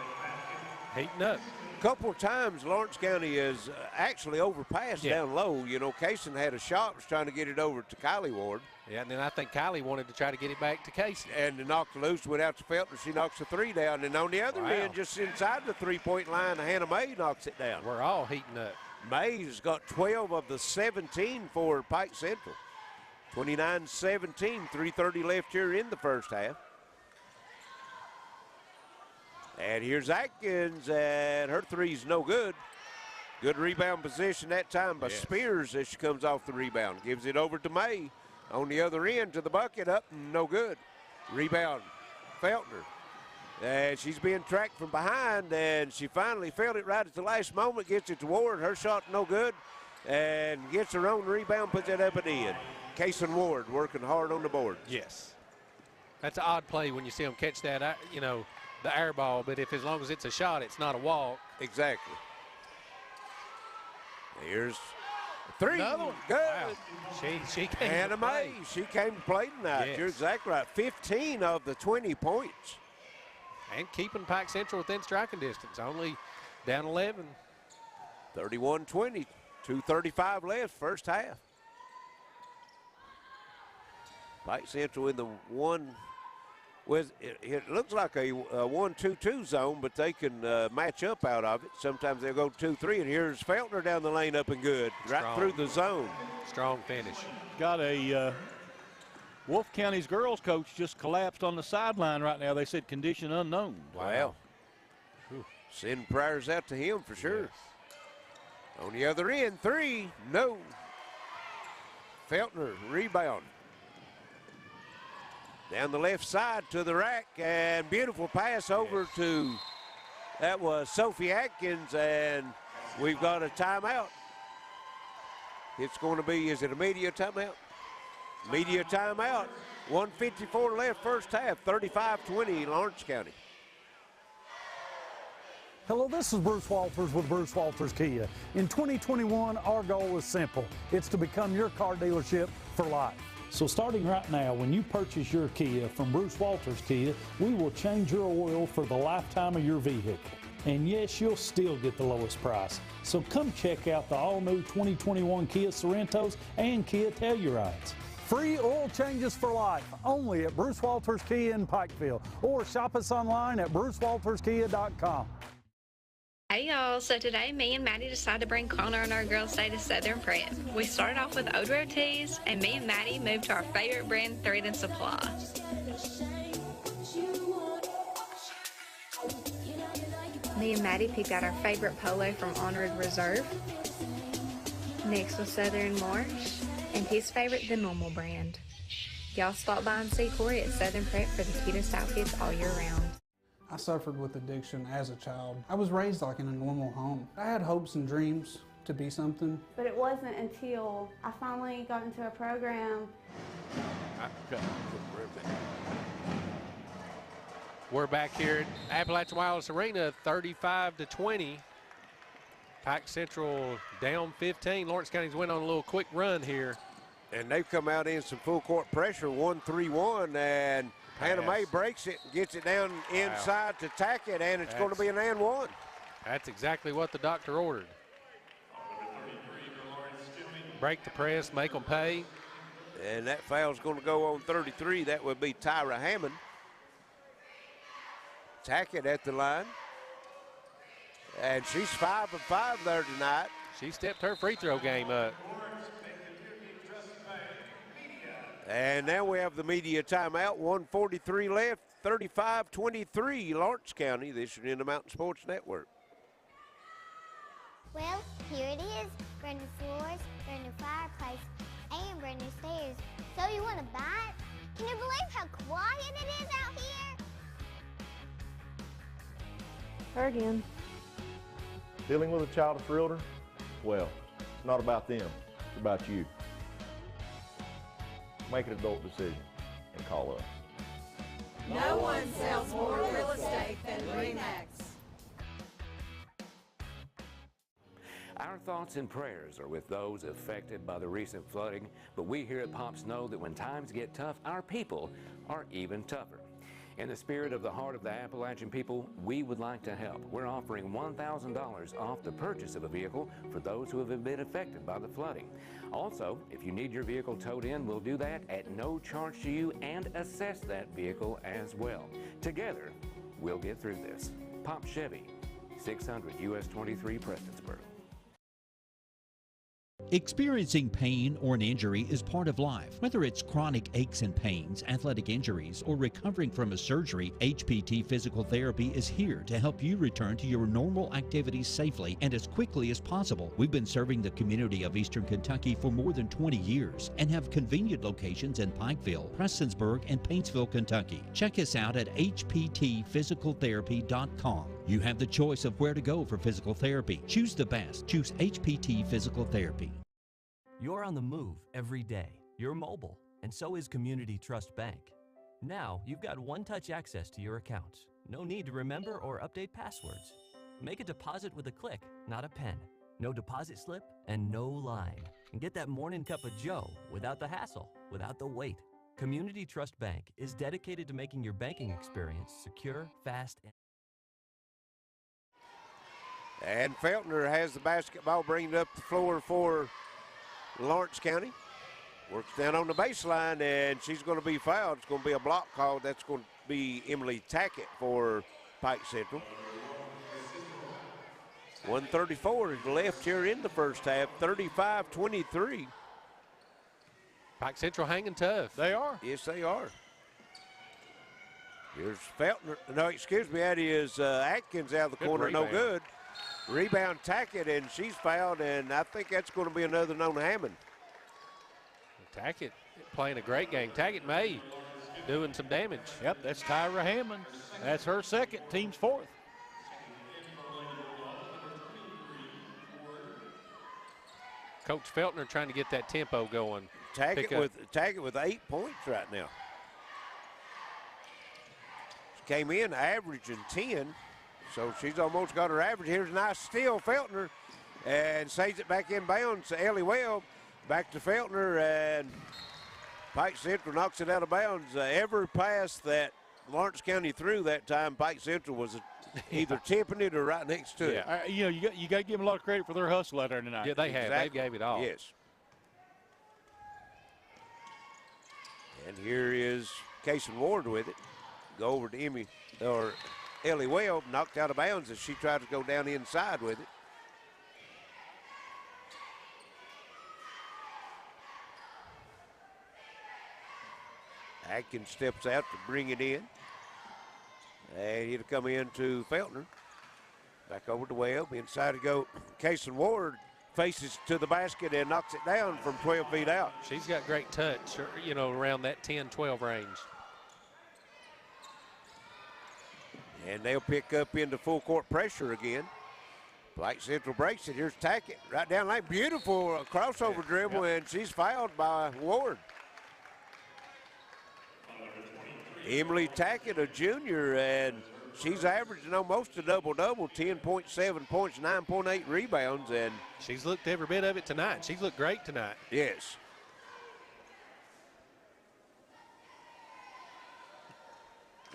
Heating up. A couple of times Lawrence County is actually overpassed down low. You know, Kaysen had a shot, was trying to get it over to Kylie Ward. Yeah, and then I think Kylie wanted to try to get it back to Casey. And to knock the loose, went out to Feltner. She knocks the three down. And on the other end, just inside the three-point line, Hannah May knocks it down. We're all heating up. May's got 12 of the 17 for Pike Central. 29-17, 3:30 left here in the first half. And here's Atkins, and her three's no good. Good rebound position that time by Spears as she comes off the rebound. Gives it over to May. On the other end to the bucket, up, no good. Rebound, Feltner. And she's being tracked from behind, and she finally felt it right at the last moment, gets it to Ward. Her shot no good, and gets her own rebound, puts it up and in. Kason Ward working hard on the boards. Yes. That's an odd play when you see them catch that, you know, the air ball, but if as long as it's a shot, it's not a walk. Exactly. Here's three. Another one. Good. Wow. She came Hannah to play. May, she came to play tonight. Yes. You're exactly right. 15 of the 20 points. And keeping Pike Central within striking distance, only down 11. 31-20, 2:35 left, first half. Pike Central in the one. It looks like a 1-2-2 zone, but they can match up out of it. Sometimes they'll go 2-3, and here's Feltner down the lane, up and good, right through the zone. Strong finish. Got a Wolf County's girls coach just collapsed on the sideline right now. They said condition unknown. Wow. Send prayers out to him for sure. Yes. On the other end, three, no. Feltner, rebound. Down the left side to the rack, and beautiful pass over to, that was Sophie Atkins, and we've got a timeout. It's going to be, is it a media timeout? Media timeout. 1:54 left first half, 35-20 Lawrence County. Hello, this is Bruce Walters with Bruce Walters Kia. In 2021, our goal is simple. It's to become your car dealership for life. So starting right now, when you purchase your Kia from Bruce Walters Kia, we will change your oil for the lifetime of your vehicle. And yes, you'll still get the lowest price. So come check out the all-new 2021 Kia Sorrentos and Kia Tellurides. Free oil changes for life, only at Bruce Walters Kia in Pikeville. Or shop us online at brucewalterskia.com. Hey y'all, so today me and Maddie decided to bring Connor and our girls' day to Southern Prep. We started off with Odro tees, and me and Maddie moved to our favorite brand, Thread and Supply. Me and Maddie picked out our favorite polo from Honored Reserve. Next was Southern Marsh, and his favorite, the Normal brand. Y'all stop by and see Corey at Southern Prep for the cutest outfits all year round. I suffered with addiction as a child. I was raised like in a normal home. I had hopes and dreams to be something. But it wasn't until I finally got into a program. We're back here at Appalachian Wireless Arena, 35-20. Pike Central down 15. Lawrence County's went on a little quick run here. And they've come out in some full court pressure, 1-3-1, and Hannah Mae breaks it and gets it down inside to Tackett, and it's going to be an and one. That's exactly what the doctor ordered. Break the press, make them pay. And that foul's going to go on 33. That would be Tyra Hammond. Tackett at the line. And she's 5 of 5 there tonight. She stepped her free throw game up. And now we have the media timeout. 1:43 left, 35-23 Lawrence County. This is in the Mountain Sports Network. Well, here it is. Brand new floors, brand new fireplace, and brand new stairs. So you want to buy it? Can you believe how quiet it is out here? Her again. Dealing with a child of realtor? Well, it's not about them, it's about you. Make an adult decision and call us. No one sells more real estate than REMAX. Our thoughts and prayers are with those affected by the recent flooding, but we here at Pops know that when times get tough, our people are even tougher. In the spirit of the heart of the Appalachian people, we would like to help. We're offering $1,000 off the purchase of a vehicle for those who have been affected by the flooding. Also, if you need your vehicle towed in, we'll do that at no charge to you and assess that vehicle as well. Together, we'll get through this. Pop Chevy, 600 US 23 Prestonsburg. Experiencing pain or an injury is part of life. Whether it's chronic aches and pains, athletic injuries, or recovering from a surgery, HPT Physical Therapy is here to help you return to your normal activities safely and as quickly as possible. We've been serving the community of Eastern Kentucky for more than 20 years and have convenient locations in Pikeville, Prestonsburg, and Paintsville, Kentucky. Check us out at hptphysicaltherapy.com. You have the choice of where to go for physical therapy. Choose the best. Choose HPT Physical Therapy. You're on the move every day. You're mobile, and so is Community Trust Bank. Now, you've got one-touch access to your accounts. No need to remember or update passwords. Make a deposit with a click, not a pen. No deposit slip and no line. And get that morning cup of joe without the hassle, without the wait. Community Trust Bank is dedicated to making your banking experience secure, fast, And Feltner has the basketball, bringing it up the floor for Lawrence County. Works down on the baseline, and she's going to be fouled. It's going to be a block call. That's going to be Emily Tackett for Pike Central. 1:34 is left here in the first half, 35-23. Pike Central hanging tough. They are. Yes, they are. Here's Feltner. No, excuse me, that is Atkins out of the corner, rebound. no good. Rebound Tackett, and she's fouled, and I think that's going to be another known Hammond. Tackett playing a great game. Tackett May doing some damage. Yep, that's Tyra Hammond. That's her second, team's fourth. Coach Feltner trying to get that tempo going. Tackett with 8 points right now. She came in averaging 10. So she's almost got her average. Here's a nice steal, Feltner, and saves it back in bounds to Ellie Webb. Back to Feltner, and Pike Central knocks it out of bounds. Every pass that Lawrence County threw that time, Pike Central was either tipping it or right next to it. You got to give them a lot of credit for their hustle out there tonight. Yeah, they have. Exactly. They gave it all. Yes. And here is Kason Ward with it. Go over to Ellie Webb, knocked out of bounds as she tried to go down inside with it. Atkins steps out to bring it in. And it'll come in to Feltner. Back over to Webb. Inside to go. Kason Ward faces to the basket and knocks it down from 12 feet out. She's got great touch, around that 10-12 range. And they'll pick up into full court pressure again. Pike Central breaks it. Here's Tackett right down lane. Beautiful crossover dribble, and she's fouled by Ward. Emily Tackett, a junior, and she's averaging almost a double-double, 10.7 points, 9.8 rebounds. And she's looked every bit of it tonight. She's looked great tonight. Yes.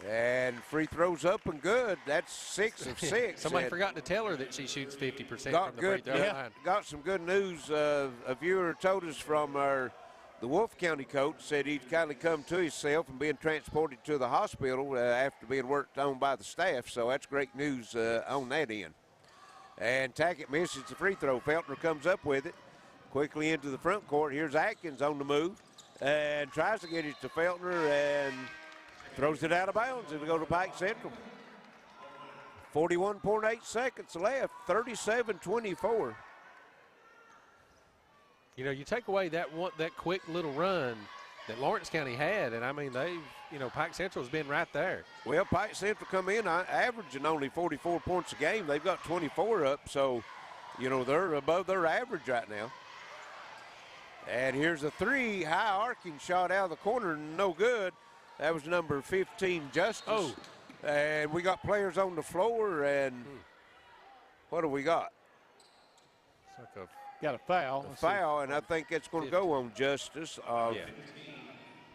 And free throws up and good. That's 6 of 6. Somebody forgot to tell her that she shoots 50% from the free throw line. Got some good news. A viewer told us from the Wolf County coach, said he'd kindly come to himself and being transported to the hospital after being worked on by the staff. So that's great news on that end. And Tackett misses the free throw. Feltner comes up with it quickly into the front court. Here's Atkins on the move and tries to get it to Feltner and throws it out of bounds. It'll go to Pike Central. 41.8 seconds left, 37-24. You know, you take away that quick little run that Lawrence County had, and I mean, Pike Central's been right there. Well, Pike Central come in averaging only 44 points a game. They've got 24 up, so, they're above their average right now. And here's a three, high arcing shot out of the corner, no good. That was number 15, Justice. Oh. And we got players on the floor, and what do we got? It's like got a foul. A foul, and I think it's going to go on Justice of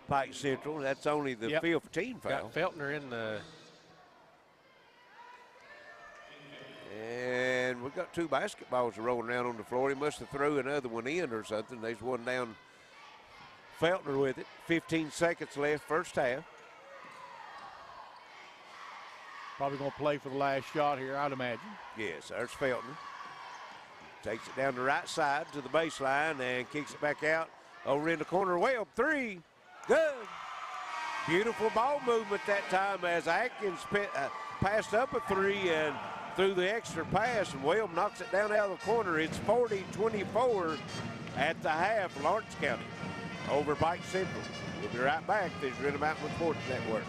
Pike Central. That's only the 15 foul. Got Feltner in the... And we got two basketballs rolling around on the floor. He must have threw another one in or something. There's one down. Feltner with it. 15 seconds left, first half. Probably going to play for the last shot here, I'd imagine. Yes, there's Feltner. Takes it down the right side to the baseline and kicks it back out over in the corner. Webb, three. Good. Beautiful ball movement that time as Atkins passed up a three and threw the extra pass, and Webb knocks it down out of the corner. It's 40-24 at the half, Lawrence County over Pike Central. We'll be right back. This is Rental Mountain Reports Network.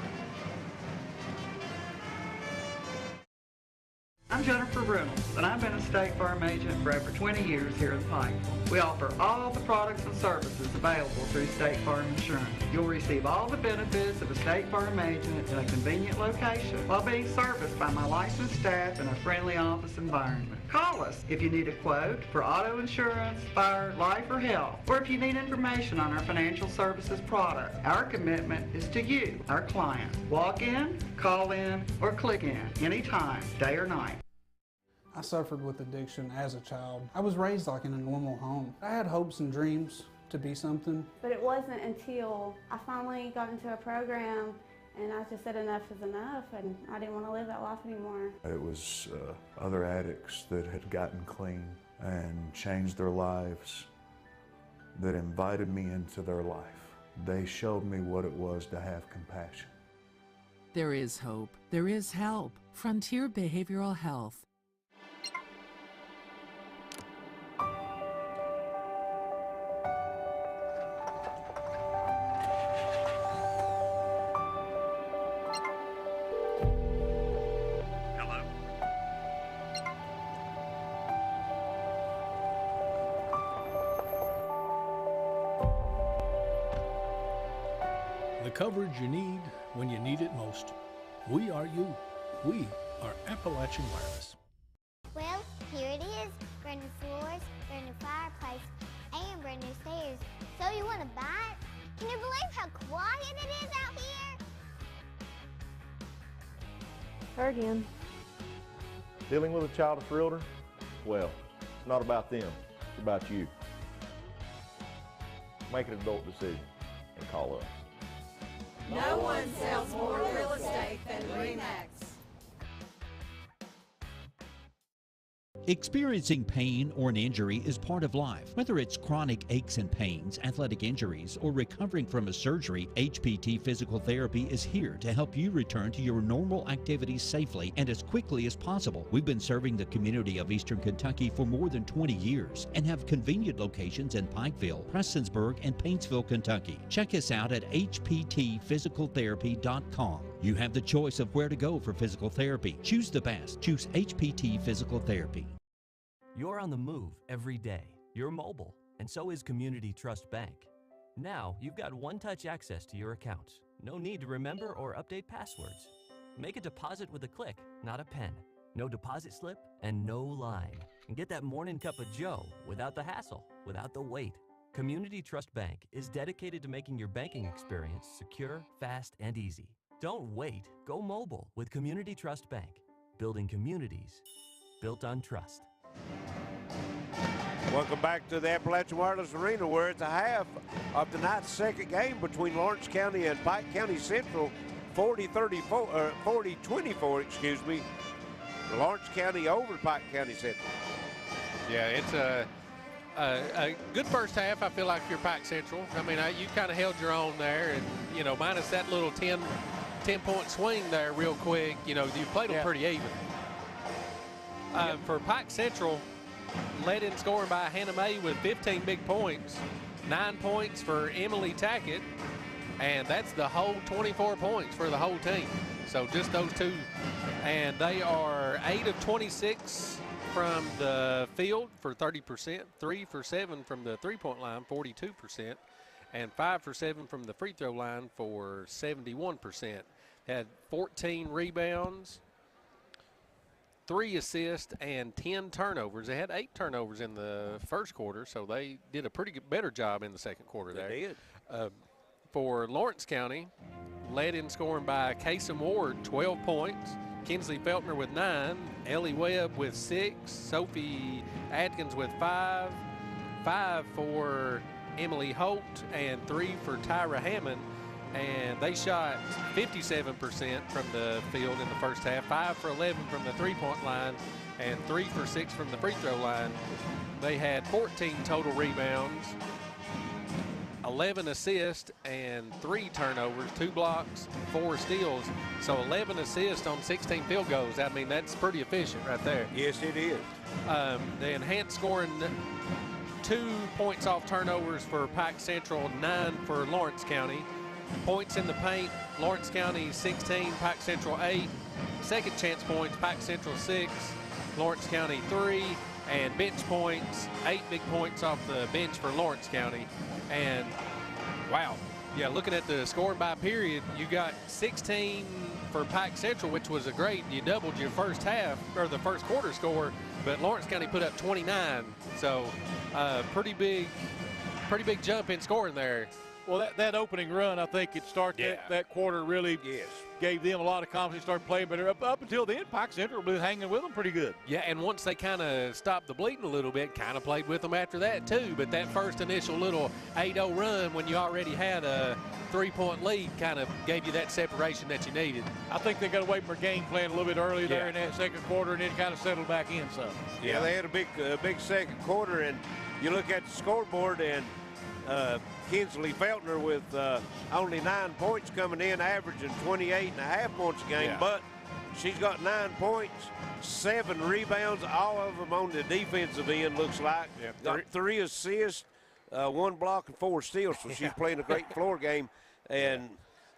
I'm Jennifer Reynolds, and I've been a State Farm agent for over 20 years here in Pikeville. We offer all the products and services available through State Farm Insurance. You'll receive all the benefits of a State Farm agent in a convenient location while being serviced by my licensed staff in a friendly office environment. Call us if you need a quote for auto insurance, fire, life, or health, or if you need information on our financial services products. Our commitment is to you, our client. Walk in, call in, or click in anytime, day or night. I suffered with addiction as a child. I was raised like in a normal home. I had hopes and dreams to be something. But it wasn't until I finally got into a program and I just said enough is enough, and I didn't want to live that life anymore. It was other addicts that had gotten clean and changed their lives that invited me into their life. They showed me what it was to have compassion. There is hope. There is help. Frontier Behavioral Health. The coverage you need when you need it most. We are you. We are Appalachian Wireless. Well, here it is. Brand new floors, brand new fireplace, and brand new stairs. So you want to buy it? Can you believe how quiet it is out here? Her again. Dealing with a child of realtor? Well, it's not about them. It's about you. Make an adult decision and call us. No one sells more real estate than REMAX. Experiencing pain or an injury is part of life. Whether it's chronic aches and pains, athletic injuries, or recovering from a surgery, HPT Physical Therapy is here to help you return to your normal activities safely and as quickly as possible. We've been serving the community of Eastern Kentucky for more than 20 years and have convenient locations in Pikeville, Prestonsburg, and Paintsville, Kentucky. Check us out at hptphysicaltherapy.com. You have the choice of where to go for physical therapy. Choose the best. Choose HPT Physical Therapy. You're on the move every day. You're mobile, and so is Community Trust Bank. Now, you've got one-touch access to your accounts. No need to remember or update passwords. Make a deposit with a click, not a pen. No deposit slip and no line. And get that morning cup of joe without the hassle, without the wait. Community Trust Bank is dedicated to making your banking experience secure, fast, and easy. Don't wait. Go mobile with Community Trust Bank. Building communities built on trust. Welcome back to the Appalachian Wireless Arena, where it's a half of tonight's second game between Lawrence County and Pike County Central. 40-24, excuse me. Lawrence County over Pike County Central. Yeah, it's a good first half. I feel like you're Pike Central. I mean, you kind of held your own there, and you know, minus that little 10-point swing there, real quick. You know, you played them pretty even. For Pike Central, led in scoring by Hannah Mae with 15 big points, 9 points for Emily Tackett, and that's the whole 24 points for the whole team. So just those two, and they are 8 of 26 from the field for 30%, 3 for 7 from the three-point line, 42%, and 5 for 7 from the free throw line for 71%. Had 14 rebounds, 3 assists, and 10 turnovers. They had 8 turnovers in the first quarter, so they did a pretty good, better job in the second quarter there. They did. For Lawrence County, led in scoring by Kasem Ward, 12 points. Kinsley Feltner with 9, Ellie Webb with 6, Sophie Atkins with 5, 5 for Emily Holt, and 3 for Tyra Hammond. And they shot 57% from the field in the first half, 5 for 11 from the three-point line, and 3 for 6 from the free throw line. They had 14 total rebounds, 11 assists, and 3 turnovers, 2 blocks, 4 steals. So 11 assists on 16 field goals. I mean, that's pretty efficient right there. Yes, it is. The enhanced scoring, 2 points off turnovers for Pike Central, 9 for Lawrence County. Points in the paint, Lawrence County 16, Pike Central 8. Second chance points, Pike Central 6, Lawrence County 3. And bench points, 8 big points off the bench for Lawrence County. And wow, yeah, looking at the scoring by period, you got 16 for Pike Central, which was a great, you doubled your first half, or the first quarter score, but Lawrence County put up 29. So pretty big jump in scoring there. Well, that opening run, I think it started that quarter really gave them a lot of confidence, started playing better. Up until then, Pike Central was hanging with them pretty good. Yeah, and once they kind of stopped the bleeding a little bit, kind of played with them after that too. But that first initial little 8-0 run when you already had a 3-point lead kind of gave you that separation that you needed. I think they got away from their game plan a little bit earlier there in that second quarter, and then kind of settled back in some. Yeah, they had a big second quarter, and you look at the scoreboard, and Kinsley Feltner with only 9 points coming in, averaging 28.5 points a game, but she's got 9 points, 7 rebounds, all of them on the defensive end, looks like. Got 3 assists, 1 block, and 4 steals, so she's playing a great floor game, and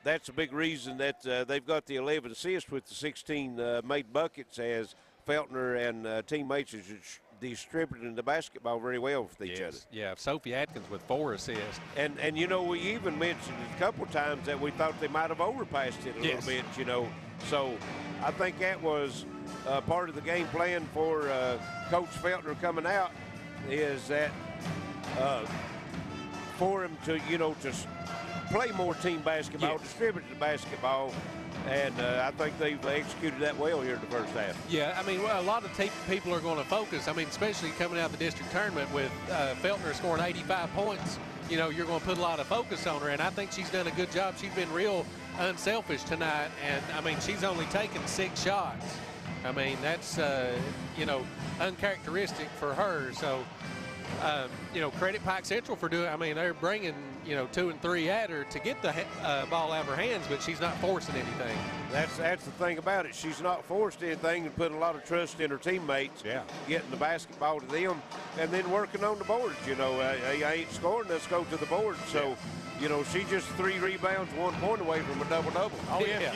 that's a big reason that they've got the 11 assists with the 16 made buckets, as Feltner and teammates is distributing the basketball very well with each other. Yeah, Sophie Atkins with 4 assists. And you know, we even mentioned it a couple times that we thought they might have overpassed it a little bit, you know. So I think that was part of the game plan for Coach Feltner coming out, is that for him to, you know, just play more team basketball, distribute the basketball. And I think they've executed that well here in the first half. Yeah, I mean, well, a lot of people are going to focus. I mean, especially coming out of the district tournament with Feltner scoring 85 points. You know, you're going to put a lot of focus on her, and I think she's done a good job. She's been real unselfish tonight, and, I mean, she's only taken 6 shots. I mean, that's, you know, uncharacteristic for her. So, you know, credit Pike Central for doing, I mean, they're bringing, you know, 2 and 3 at her to get the ball out of her hands, but she's not forcing anything. That's the thing about it. She's not forced anything and putting a lot of trust in her teammates. Getting the basketball to them and then working on the boards. You know, I ain't scoring, let's go to the board. So, you know, she's just 3 rebounds, 1 point away from a double-double. Oh, yeah.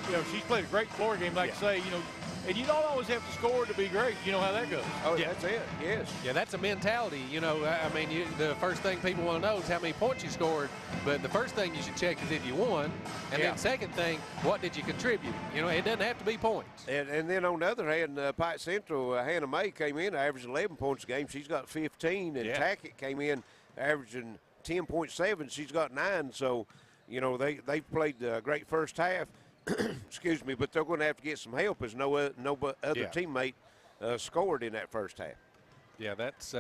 You know, she's played a great floor game, like I say. You know, And you don't always have to score to be great. You know how that goes. Oh, yeah. That's it. Yes. Yeah, that's a mentality. You know, I mean, the first thing people want to know is how many points you scored. But the first thing you should check is if you won. And then second thing, what did you contribute? You know, it doesn't have to be points. And then on the other hand, Pike Central, Hannah May came in, averaging 11 points a game. She's got 15. And Tackett came in, averaging 10.7. She's got 9. So, you know, they played a great first half. Excuse me, but they're going to have to get some help as no other teammate scored in that first half. Yeah, that's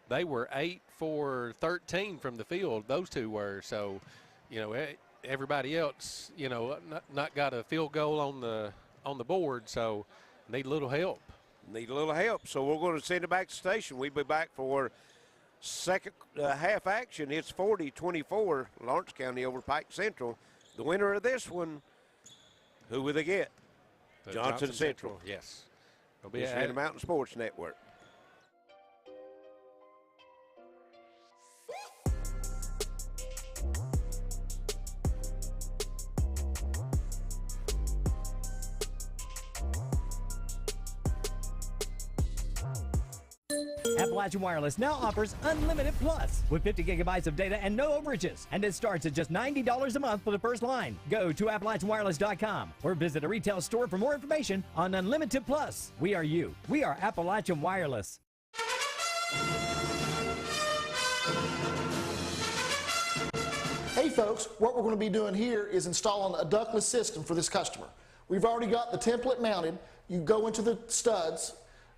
they were 8 for 13 from the field. Those two were. So, you know, everybody else, you know, not got a field goal on the board. So, need a little help. Need a little help. So we're going to send it back to the station. We'll be back for second half action. It's 40-24 Lawrence County over Pike Central. The winner of this one. Who will they get? Johnson Central. Yes. It'll be at the Mountain Sports Network. Appalachian Wireless now offers Unlimited Plus with 50 gigabytes of data and no overages. And it starts at just $90 a month for the first line. Go to AppalachianWireless.com or visit a retail store for more information on Unlimited Plus. We are you. We are Appalachian Wireless. Hey folks, what we're going to be doing here is installing a ductless system for this customer. We've already got the template mounted. You go into the studs.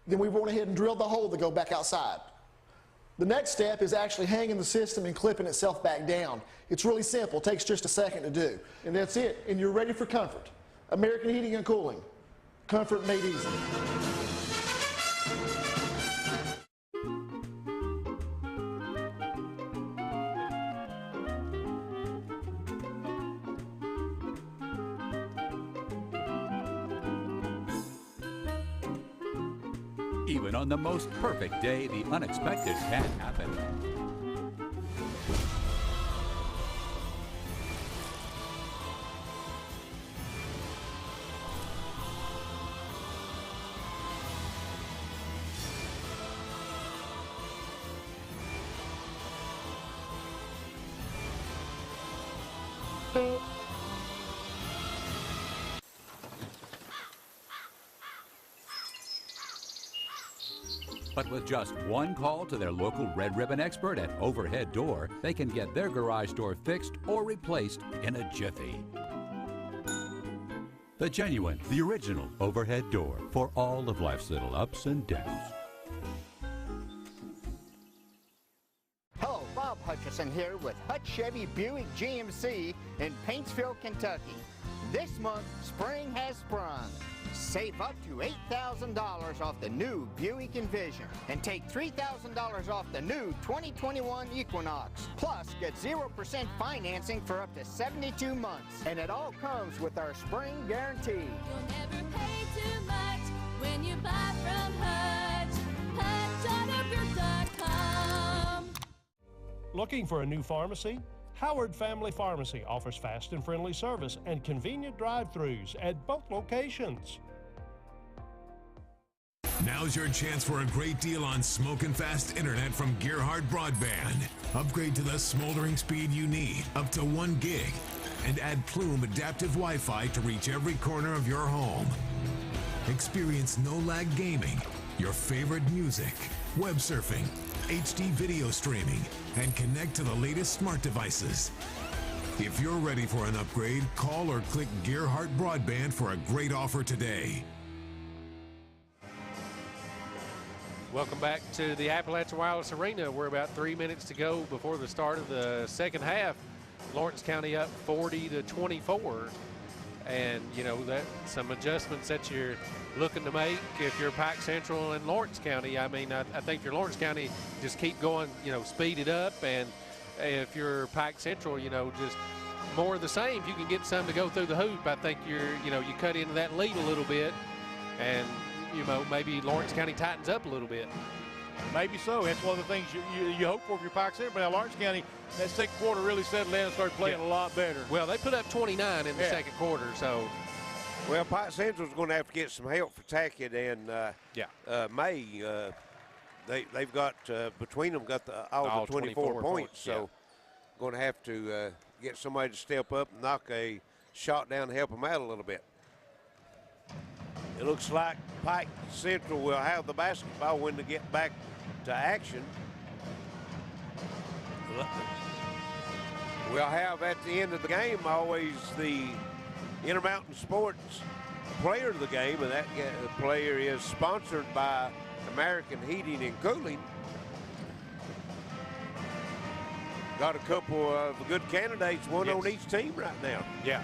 Then we went ahead and drilled the hole to go back outside. The next step is actually hanging the system and clipping itself back down. It's really simple, it takes just a second to do. And that's it, and you're ready for comfort. American Heating and Cooling, comfort made easy. Even on the most perfect day, the unexpected can happen. But with just one call to their local Red Ribbon expert at Overhead Door, they can get their garage door fixed or replaced in a jiffy. The genuine, the original Overhead Door for all of life's little ups and downs. Hello, Bob Hutchison here with Hutch Chevy Buick GMC in Paintsville, Kentucky. This month, spring has sprung. Save up to $8,000 off the new Buick Envision and take $3,000 off the new 2021 Equinox. Plus, get 0% financing for up to 72 months. And it all comes with our spring guarantee. You'll never pay too much when you buy from Hutch. HutchAutoGroup.com. Looking for a new pharmacy? Howard Family Pharmacy offers fast and friendly service and convenient drive-thrus at both locations. Now's your chance for a great deal on smoking fast internet from Gearheart Broadband. Upgrade to the smoldering speed you need, up to 1 gig, and add Plume adaptive Wi-Fi to reach every corner of your home. Experience no-lag gaming, your favorite music, web surfing, HD video streaming, and connect to the latest smart devices. If you're ready for an upgrade, call or click Gearheart Broadband for a great offer today. Welcome back to the Appalachian Wireless Arena. We're about 3 minutes to go before the start of the second half. Lawrence County up 40-24. And, you know, that some adjustments that you're looking to make if you're Pike Central and Lawrence County. I mean, I think you're Lawrence County, just keep going, you know, speed it up. And if you're Pike Central, you know, just more of the same. If you can get some to go through the hoop, I think you cut into that lead a little bit. And, you know, maybe Lawrence County tightens up a little bit. Maybe so. That's one of the things you hope for if you're Pike Central. But now Lawrence County, that second quarter really settled down and started playing a lot better. Well, they put up 29 in the second quarter, so. Well, Pike Central's going to have to get some help for Tackett and May. They've got, between them, got all the 24 points. So going to have to get somebody to step up and knock a shot down to help them out a little bit. It looks like Pike Central will have the basketball when they get back to action. We'll have at the end of the game always the Intermountain Sports player of the game, and that player is sponsored by American Heating and Cooling. Got a couple of good candidates, one on each team right now. Yeah.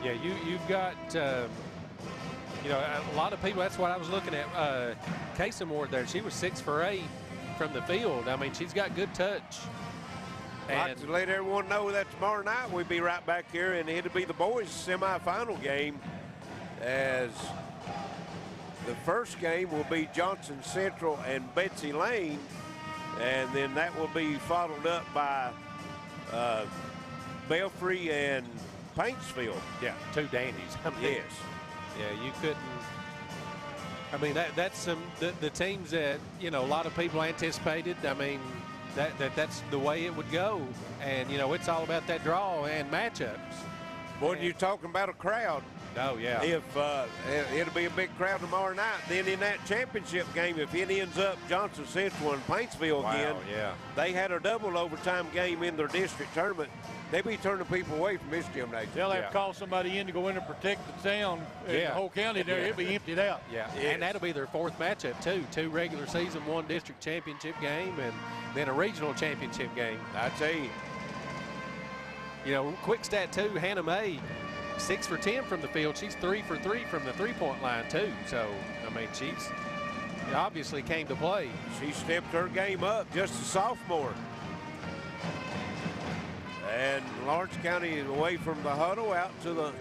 Yeah, you've got, you know, a lot of people, that's what I was looking at. Casey Ward there, she was 6 for 8 from the field. I mean, she's got good touch. I'd like to let everyone know that tomorrow night we'll be right back here, and it'll be the boys' semifinal game, as the first game will be Johnson Central and Betsy Lane, and then that will be followed up by Belfry and Paintsville. Yeah, 2 dandies. I mean, yes. Yeah, you couldn't. I mean, that's some the teams that, you know, a lot of people anticipated. I mean, that's the way it would go, and you know, it's all about that draw and matchups. Boy, you're talking about a crowd. Oh yeah. If it'll be a big crowd tomorrow night, then in that championship game, if it ends up Johnson Central and Paintsville again, they had a double overtime game in their district tournament. They be turning people away from this gymnasium. They'll have to call somebody in to go in and protect the town. The whole county there, it'll be emptied out. Yeah, and that'll be their 4th matchup too. 2 regular season, 1 district championship game, and then a regional championship game. I tell you. You know, quick stat too, Hannah May, 6 for 10 from the field. She's 3 for 3 from the 3-point line too. So, I mean, she's obviously came to play. She stepped her game up, just a sophomore. And Lawrence County is away from the huddle out to the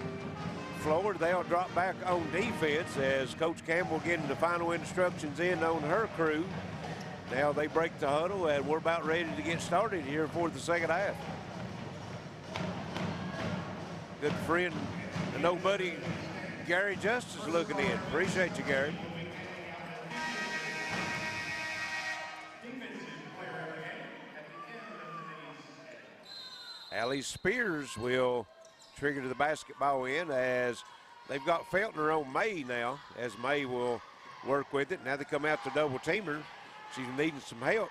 floor. They'll drop back on defense as Coach Campbell getting the final instructions in on her crew. Now they break the huddle, and we're about ready to get started here for the second half. Good friend and nobody, Gary Justice, looking in. Appreciate you, Gary. Allie Spears will trigger to the basketball in, as they've got Feltner on May now, as May will work with it. Now they come out to double team her. She's needing some help.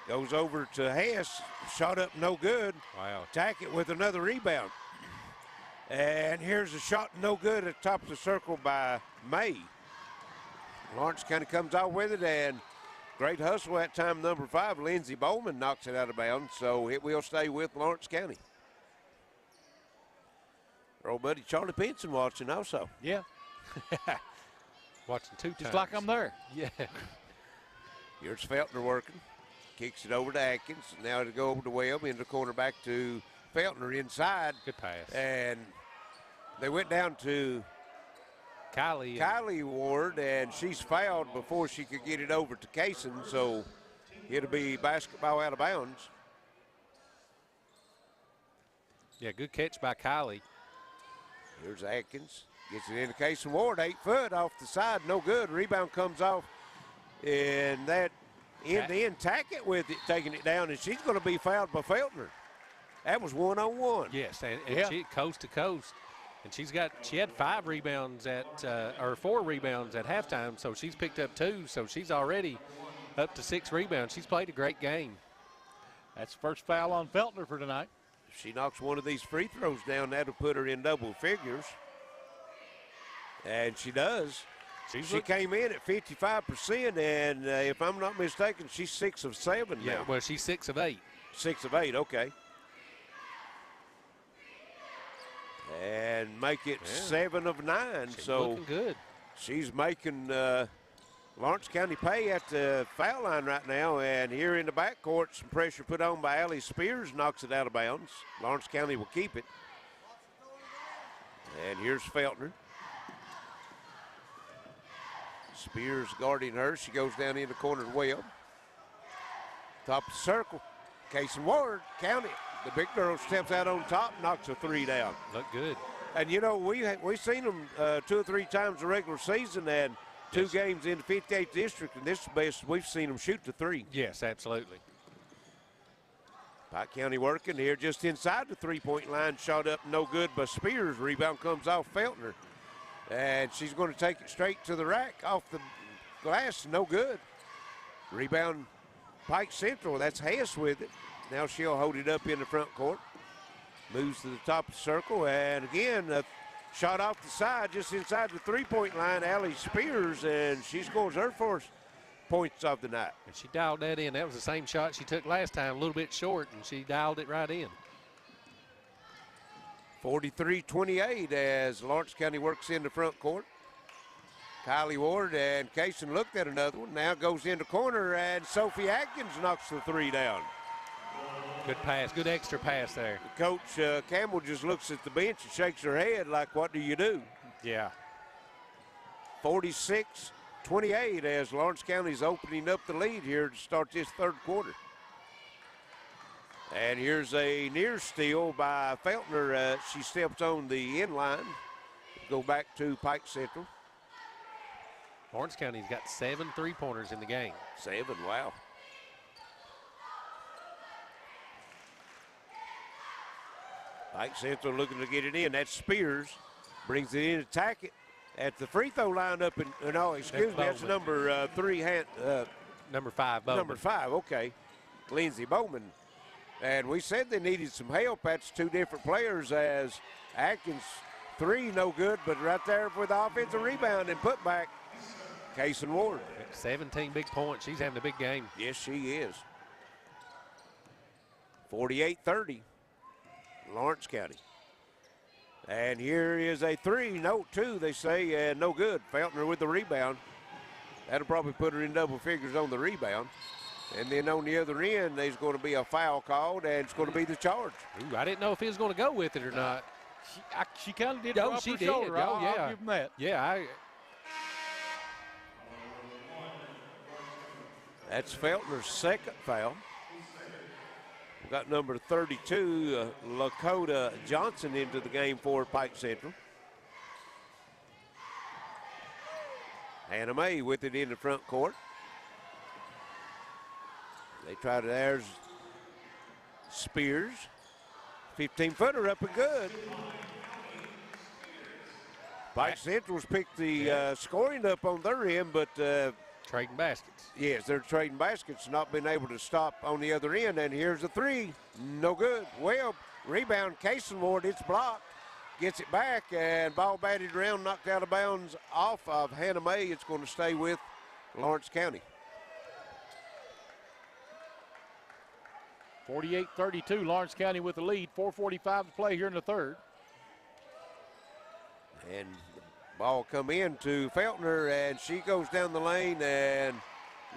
Goes over to Hess, shot up no good. Wow. Tackett with another rebound. And here's a shot no good at the top of the circle by May. Lawrence kind of comes out with it, and great hustle at time number 5. Lindsey Bowman knocks it out of bounds, so it will stay with Lawrence County. Our old buddy Charlie Pinson watching also. Yeah. Watching 2 times. Just like I'm there. Yeah. Here's Feltner working. Kicks it over to Atkins. Now to go over to Webb, in the corner back to Feltner inside. Good pass. And they went down to Kylie Ward, and she's fouled before she could get it over to Kaysen, so it'll be basketball out of bounds. Yeah, good catch by Kylie. Here's Atkins. Gets it into Kaysen Ward, 8 foot off the side, no good. Rebound comes off, and that end-to-end Tackett with it, taking it down, and she's going to be fouled by Feltner. That was 1-on-1. Yes, and she coast to coast. And she had 5 rebounds or 4 rebounds at halftime, so she's picked up 2, so she's already up to 6 rebounds. She's played a great game. That's the first foul on Feltner for tonight. If she knocks one of these free throws down, that'll put her in double figures. And she does. She came in at 55%, and if I'm not mistaken, she's 6 of 7 now. Yeah, well, she's 6 of 8. 6 of 8, okay. And make it 7 of 9. She's so looking good. She's making Lawrence County pay at the foul line right now. And here in the backcourt, some pressure put on by Allie Spears, knocks it out of bounds. Lawrence County will keep it. And here's Feltner. Spears guarding her. She goes down in the corner to Webb. Top of the circle. Kaysen Ward, count it. The big girl steps out on top, knocks a 3 down. Look good. And, you know, we've seen them 2 or 3 times in the regular season and 2 games in the 58th district, and this is the best we've seen them shoot to 3. Yes, absolutely. Pike County working here just inside the 3-point line. Shot up, no good, but Spears. Rebound comes off Feltner. And she's going to take it straight to the rack off the glass. No good. Rebound Pike Central. That's Hess with it. Now she'll hold it up in the front court. Moves to the top of the circle. And again, a shot off the side just inside the 3-point line. Allie Spears, and she scores her first points of the night. And she dialed that in. That was the same shot she took last time, a little bit short, and she dialed it right in. 43-28 as Lawrence County works in the front court. Kylie Ward and Kaysen looked at another one. Now goes into corner, and Sophie Atkins knocks the 3 down. Good pass, good extra pass there. Coach Campbell just looks at the bench and shakes her head like, what do you do? Yeah. 46-28 as Lawrence County's opening up the lead here to start this 3rd quarter. And here's a near steal by Feltner. She steps on the end line. Go back to Pike Central. Lawrence County's got 7 3-pointers in the game. 7, wow. Pike Central looking to get it in. That's Spears. Brings it in, attack it at the free throw line up. No, excuse me, that's number 3. Number 5, Bowman. Number 5, okay. Lindsey Bowman. And we said they needed some help. That's 2 different players as Atkins, 3, no good, but right there for the offensive rebound and put back, Kaysen Ward. 17 big points. She's having a big game. Yes, she is. 48-30, Lawrence County. And here is a 3, no, 2, they say, and no good. Feltner with the rebound. That'll probably put her in double figures on the rebound. And then on the other end, there's going to be a foul called, and it's going to be the charge. Ooh, I didn't know if he was going to go with it or not. She kind of did Oh, drop she her did. shoulder. Oh, yeah. I'll give him that. Yeah, That's Feltner's 2nd foul. We've got number 32, Lakota Johnson, into the game for Pike Central. Hannah May with it in the front court. They try to, there's Spears. 15-footer up and good. Pike Central's picked the scoring up on their end, but trading baskets. Yes, they're trading baskets, not being able to stop on the other end. And here's a 3, no good. Well, rebound, Kaysen Ward, it's blocked. Gets it back, and ball batted around, knocked out of bounds off of Hannah May. It's going to stay with Lawrence County. 48-32, Lawrence County with the lead. 4:45 to play here in the 3rd. And the ball come in to Feltner, and she goes down the lane, and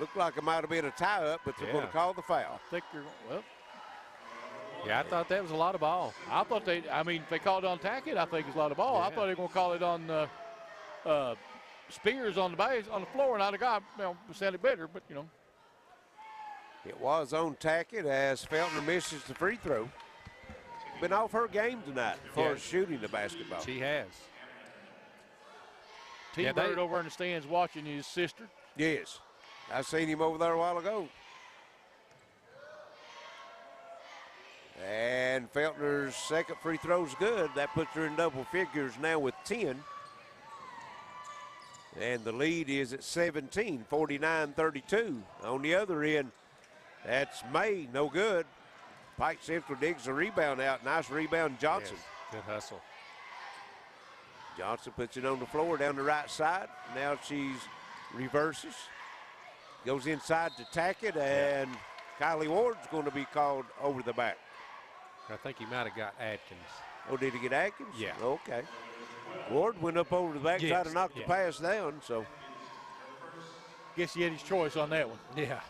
looked like it might have been a tie-up, but they're going to call the foul. I think well. Yeah, I thought that was a lot of ball. I thought if they called it on Tackett, I think it's a lot of ball. Yeah. I thought they were going to call it on Spears on the base, on the floor, and I'd have got, sounded better, but, It was on Tackett as Feltner misses the free throw. Been off her game tonight as far as shooting the basketball. She has. T-Bird over in the stands watching his sister. Yes. I seen him over there a while ago. And Feltner's 2nd free throw's good. That puts her in double figures now with 10. And the lead is at 17, 49-32. On the other end, that's May, no good. Pike Central digs the rebound out. Nice rebound, Johnson. Yes, good hustle. Johnson puts it on the floor down the right side. Now she's reverses. Goes inside to Tackett, and Kylie Ward's going to be called over the back. I think he might have got Atkins. Oh, did he get Atkins? Yeah. Okay. Ward went up over the back, tried to knock the pass down, so. Guess he had his choice on that one. Yeah.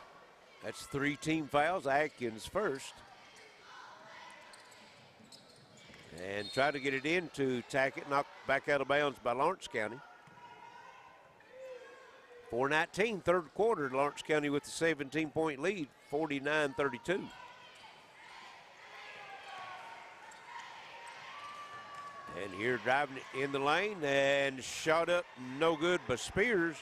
That's 3 team fouls. Atkins first. And try to get it into Tackett, knocked back out of bounds by Lawrence County. 4:19, 3rd quarter, Lawrence County with the 17-point lead, 49-32. And here driving it in the lane and shot up, no good, but Spears.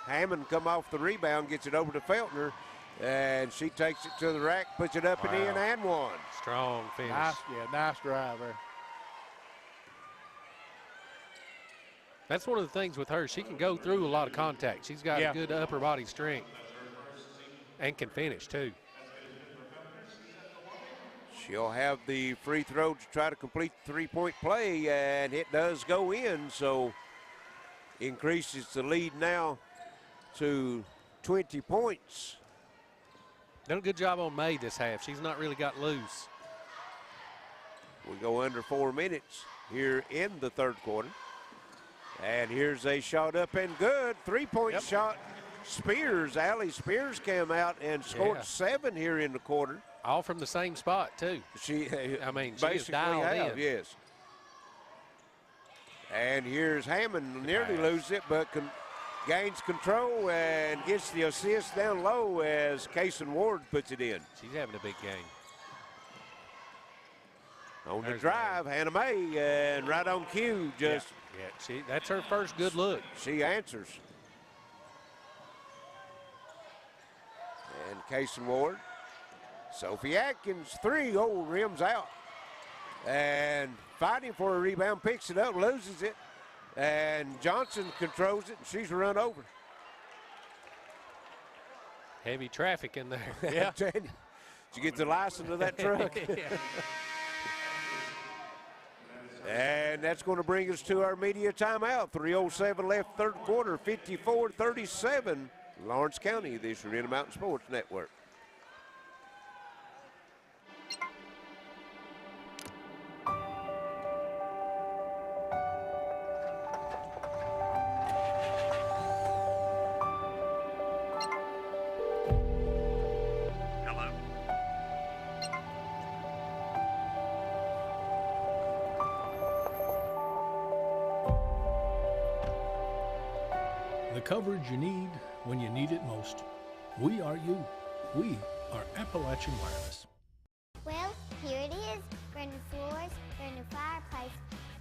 Hammond come off the rebound, gets it over to Feltner, and she takes it to the rack, puts it up and in, and one. Strong finish. Nice drive there. That's one of the things with her. She can go through a lot of contact. She's got a good upper body strength and can finish too. She'll have the free throw to try to complete the three-point play, and it does go in, so increases the lead now to 20 points. Done a good job on May this half. She's not really got loose. We go under 4 minutes here in the third quarter. And here's a shot up and good. Three-point shot. Spears, Allie Spears came out and scored 7 here in the quarter. All from the same spot, too. She basically have, yes. And here's Hammond, nearly loses it, but gains control and gets the assist down low as Kaysen Ward puts it in. She's having a big game. On the drive, Hannah May, and right on cue, just. That's her first good look. She answers. And Kaysen Ward. Sophie Atkins, 3, rims out. And fighting for a rebound, picks it up, loses it. And Johnson controls it, and she's run over. Heavy traffic in there. Yeah. Did you get the license of that truck? And that's going to bring us to our media timeout. 3:07 left, third quarter, 54-37. Lawrence County, this Arena Mountain Sports Network. The coverage you need when you need it most. We are you. We are Appalachian Wireless. Well, here it is. Brand new floors, brand new fireplace,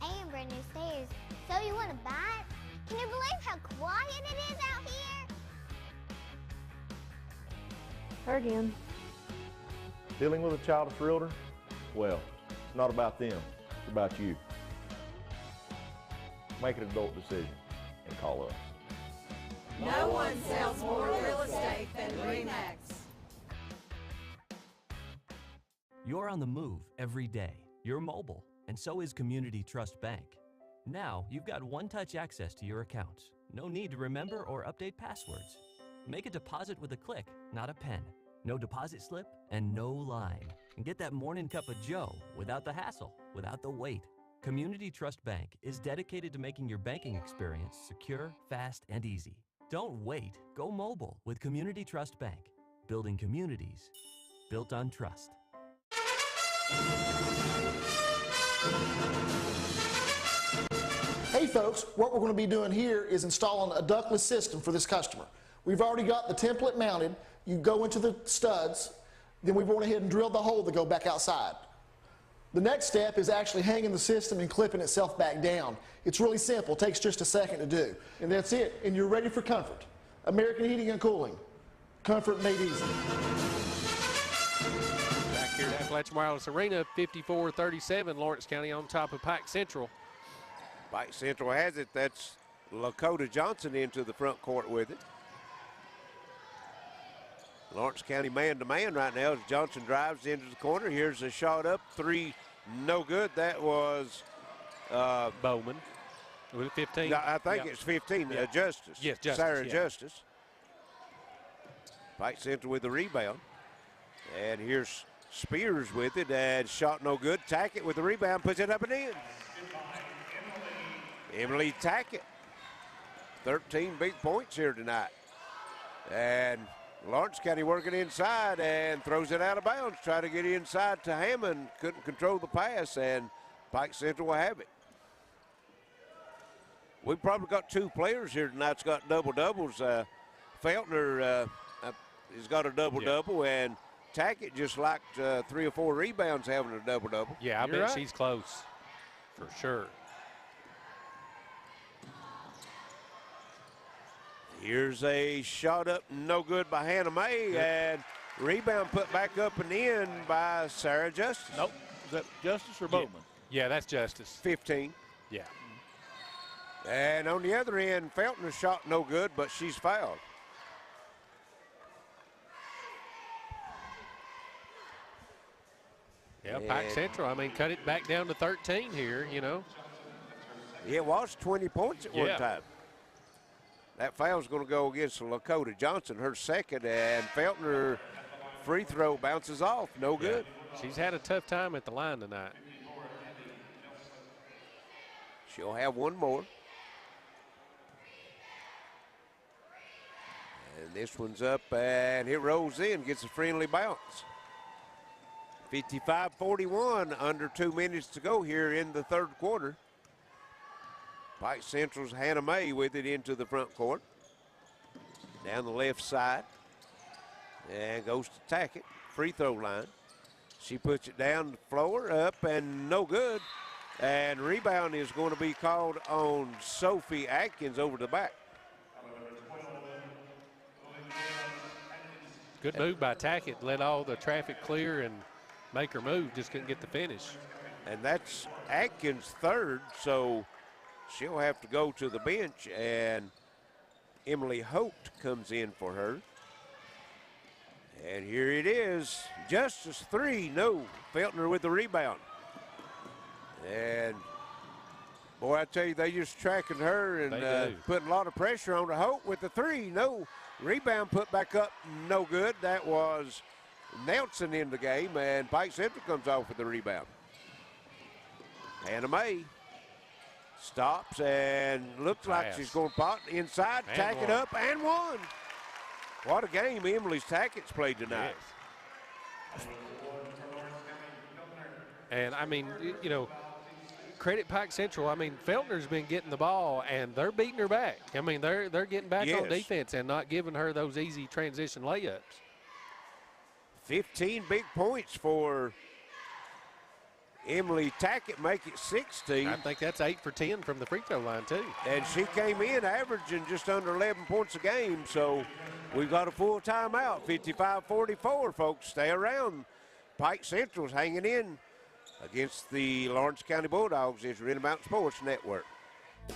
and brand new stairs. So you want to buy it? Can you believe how quiet it is out here? Her again. Dealing with a child of realtor? Well, it's not about them. It's about you. Make an adult decision and call us. No one sells more real estate than REMAX. You're on the move every day. You're mobile, and so is Community Trust Bank. Now, you've got one-touch access to your accounts. No need to remember or update passwords. Make a deposit with a click, not a pen. No deposit slip and no line. And get that morning cup of joe without the hassle, without the wait. Community Trust Bank is dedicated to making your banking experience secure, fast, and easy. Don't wait. Go mobile with Community Trust Bank. Building communities built on trust. Hey folks, what we're going to be doing here is installing a ductless system for this customer. We've already got the template mounted. You go into the studs, then we've went ahead and drilled the hole to go back outside. The next step is actually hanging the system and clipping itself back down. It's really simple, takes just a second to do. And that's it, and you're ready for comfort. American Heating and Cooling. Comfort made easy. Back here at Appalachian Wireless Arena, 54-37, Lawrence County on top of Pike Central. Pike Central has it. That's Lakota Johnson into the front court with it. Lawrence County man-to-man right now as Johnson drives into the corner. Here's a shot up, 3, no good. That was Bowman. Was it 15? No, I think it's 15. Justice. Yes, Justice. Sarah Justice. Pike Central with the rebound. And here's Spears with it, and shot no good. Tackett with the rebound, puts it up and in. Emily Tackett. 13 big points here tonight. And Lawrence County working inside and throws it out of bounds. Try to get inside to Hammond. Couldn't control the pass, and Pike Central will have it. We've probably got 2 players here tonight that's got double-doubles. Feltner has got a double-double, and Tackett just like 3 or 4 rebounds having a double-double. Yeah, I bet she's close, for sure. Here's a shot up, no good by Hannah Mae, and rebound put back up and in by Sarah Justice. Nope. Is that Justice or Bowman? Yeah, that's Justice. 15. Yeah. And on the other end, Feltner shot no good, but she's fouled. Yeah, Pike Central, I mean, cut it back down to 13 here, you know. It was 20 points at one time. That foul's going to go against Lakota Johnson, her second, and Feltner free throw bounces off, no good. She's had a tough time at the line tonight. She'll have one more. And this one's up, and it rolls in, gets a friendly bounce. 55-41, under 2 minutes to go here in the third quarter. Pike Central's Hannah Mae with it into the front court. Down the left side. And goes to tack it. Free throw line. She puts it down the floor, up and no good. And rebound is going to be called on Sophie Atkins over the back. Good move by Tackett. Let all the traffic clear and make her move. Just couldn't get the finish. And that's Atkins' third, so she'll have to go to the bench, and Emily Holt comes in for her. And here it is, Justice 3, no. Feltner with the rebound. And boy, I tell you, they just tracking her and putting a lot of pressure on her. Holt with the 3, no. Rebound put back up, no good. That was Nelson in the game, and Pike Central comes off with the rebound. Hannah Mae stops and looks like she's going to pot inside, tack it up, and one. What a game Emily's Tackett's played tonight. Yes. And, I mean, you know, credit Pike Central. I mean, Feltner's been getting the ball, and they're beating her back. I mean, they're getting back on defense and not giving her those easy transition layups. 15 big points for Emily Tackett, make it 16. I think that's 8 for 10 from the free throw line, too. And she came in averaging just under 11 points a game, so we've got a full timeout. 55-44, folks. Stay around. Pike Central's hanging in against the Lawrence County Bulldogs. It's Intermountain Sports Network.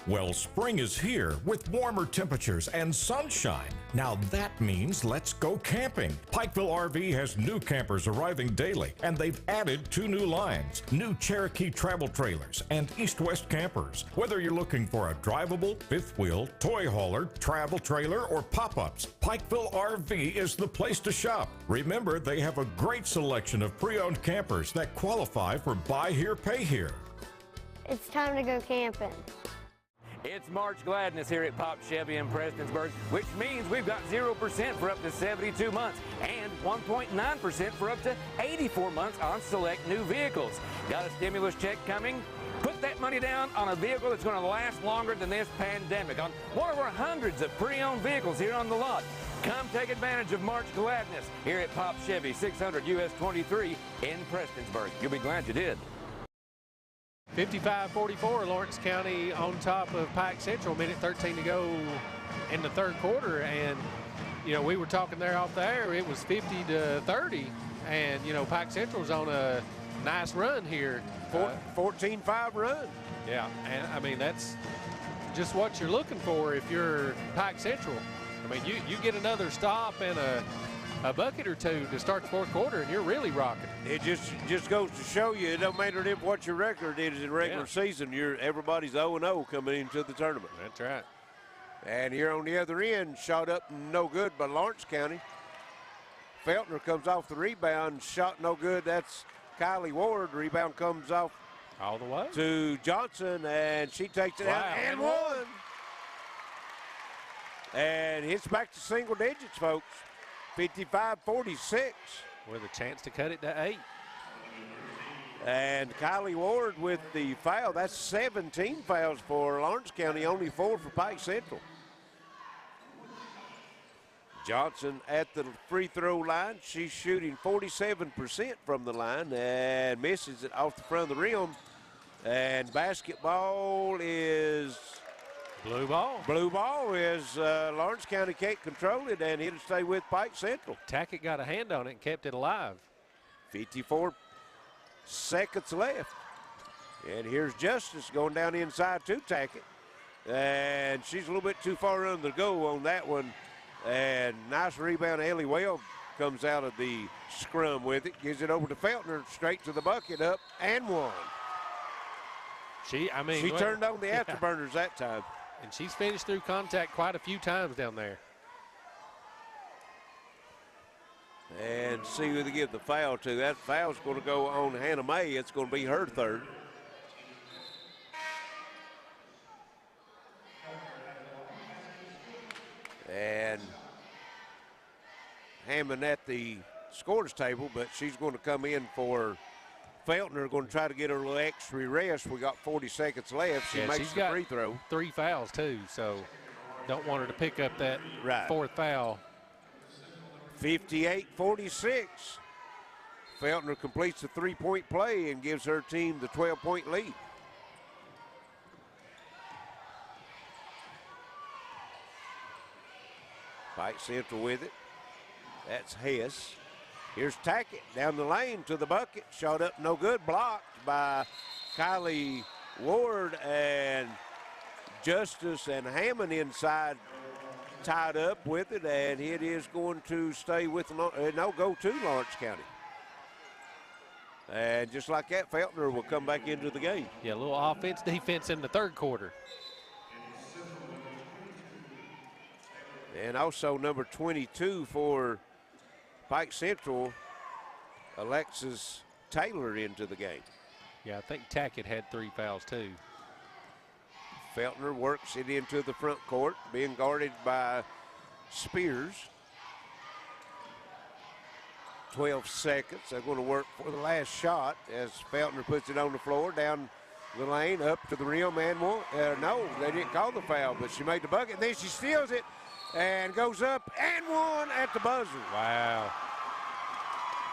Well, spring is here with warmer temperatures and sunshine. Now that means let's go camping. Pikeville RV has new campers arriving daily, and they've added 2 new lines, new Cherokee travel trailers and east-west campers. Whether you're looking for a drivable, fifth wheel, toy hauler, travel trailer, or pop-ups, Pikeville RV is the place to shop. Remember, they have a great selection of pre-owned campers that qualify for buy here, pay here. It's time to go camping. It's March Gladness here at Pop Chevy in Prestonsburg, which means we've got 0% for up to 72 months and 1.9% for up to 84 months on select new vehicles. Got a stimulus check coming? Put that money down on a vehicle that's going to last longer than this pandemic on one of our hundreds of pre-owned vehicles here on the lot. Come take advantage of March Gladness here at Pop Chevy, 600 US 23 in Prestonsburg. You'll be glad you did. 55-44, Lawrence County on top of Pike Central. Minute 13 to go in the third quarter, and you know, we were talking there off the air. It was 50-30, and you know, Pike Central's on a nice run here. 14-5 run. Yeah, and I mean, that's just what you're looking for if you're Pike Central. I mean, you get another stop and a bucket or two to start the fourth quarter, and you're really rocking. It just goes to show you, it don't matter what your record is in regular season. Everybody's 0-0 coming into the tournament. That's right. And here on the other end, shot up no good by Lawrence County. Feltner comes off the rebound, shot no good. That's Kylie Ward. Rebound comes off all the way to Johnson, and she takes it out and one. And hits back to single digits, folks. 55-46. With a chance to cut it to 8. And Kylie Ward with the foul. That's 17 fouls for Lawrence County, only 4 for Pike Central. Johnson at the free throw line. She's shooting 47% from the line and misses it off the front of the rim. And basketball is Blue ball. Blue ball is Lawrence County can't control it, and it'll stay with Pike Central. Tackett got a hand on it and kept it alive. 54 seconds left. And here's Justice going down inside to Tackett. And she's a little bit too far under the goal on that one. And nice rebound. Ellie Well comes out of the scrum with it. Gives it over to Feltner, straight to the bucket, up and one. She turned on the afterburners that time. And she's finished through contact quite a few times down there. And see who they give the foul to. That foul's going to go on Hannah May. It's going to be her third. And Hammond at the scores table, but she's going to come in for Feltner, going to try to get her a little extra rest. We got 40 seconds left. She makes the free throw. 3 fouls too, so don't want her to pick up that fourth foul. 58-46. Feltner completes the three-point play and gives her team the 12-point lead. Pike Central with it. That's Hess. Here's Tackett down the lane to the bucket. Shot up, no good. Blocked by Kylie Ward, and Justice and Hammond inside tied up with it, and it is going to stay with go to Lawrence County. And just like that, Feltner will come back into the game. Yeah, a little offense defense in the third quarter. And also number 22 for Pike Central, Alexis Taylor into the game. Yeah, I think Tackett had 3 fouls too. Feltner works it into the front court, being guarded by Spears. 12 seconds. They're going to work for the last shot as Feltner puts it on the floor, down the lane, up to the rim, and one. No, they didn't call the foul, but she made the bucket. Then she steals it and goes up and one at the buzzer. Wow.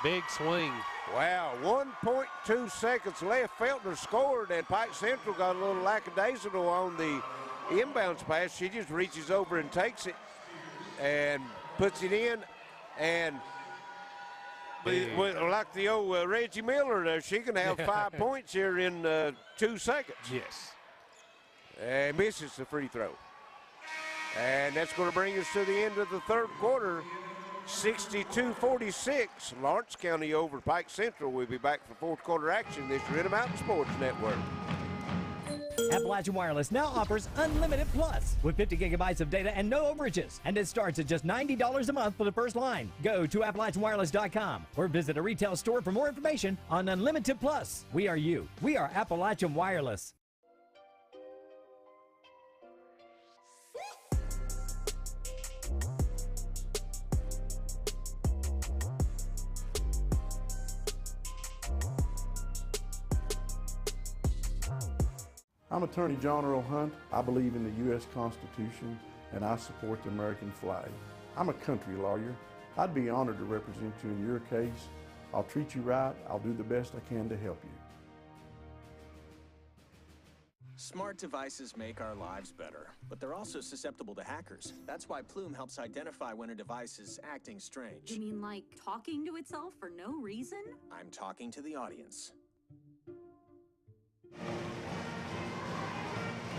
Big swing. Wow, 1.2 seconds left. Feltner scored, and Pike Central got a little lackadaisical on the inbounds pass. She just reaches over and takes it and puts it in. And like the old Reggie Miller there, she can have 5 points here in 2 seconds. Yes. And misses the free throw. And that's going to bring us to the end of the third quarter. 62-46, Lawrence County over Pike Central. We'll be back for fourth quarter action. This is Intermountain Sports Network. Appalachian Wireless now offers Unlimited Plus with 50 gigabytes of data and no overages. And it starts at just $90 a month for the first line. Go to AppalachianWireless.com or visit a retail store for more information on Unlimited Plus. We are you. We are Appalachian Wireless. I'm Attorney John Earl Hunt. I believe in the U.S. Constitution and I support the American flag. I'm a country lawyer. I'd be honored to represent you in your case. I'll treat you right. I'll do the best I can to help you. Smart devices make our lives better, but they're also susceptible to hackers. That's why Plume helps identify when a device is acting strange. You mean like talking to itself for no reason? I'm talking to the audience.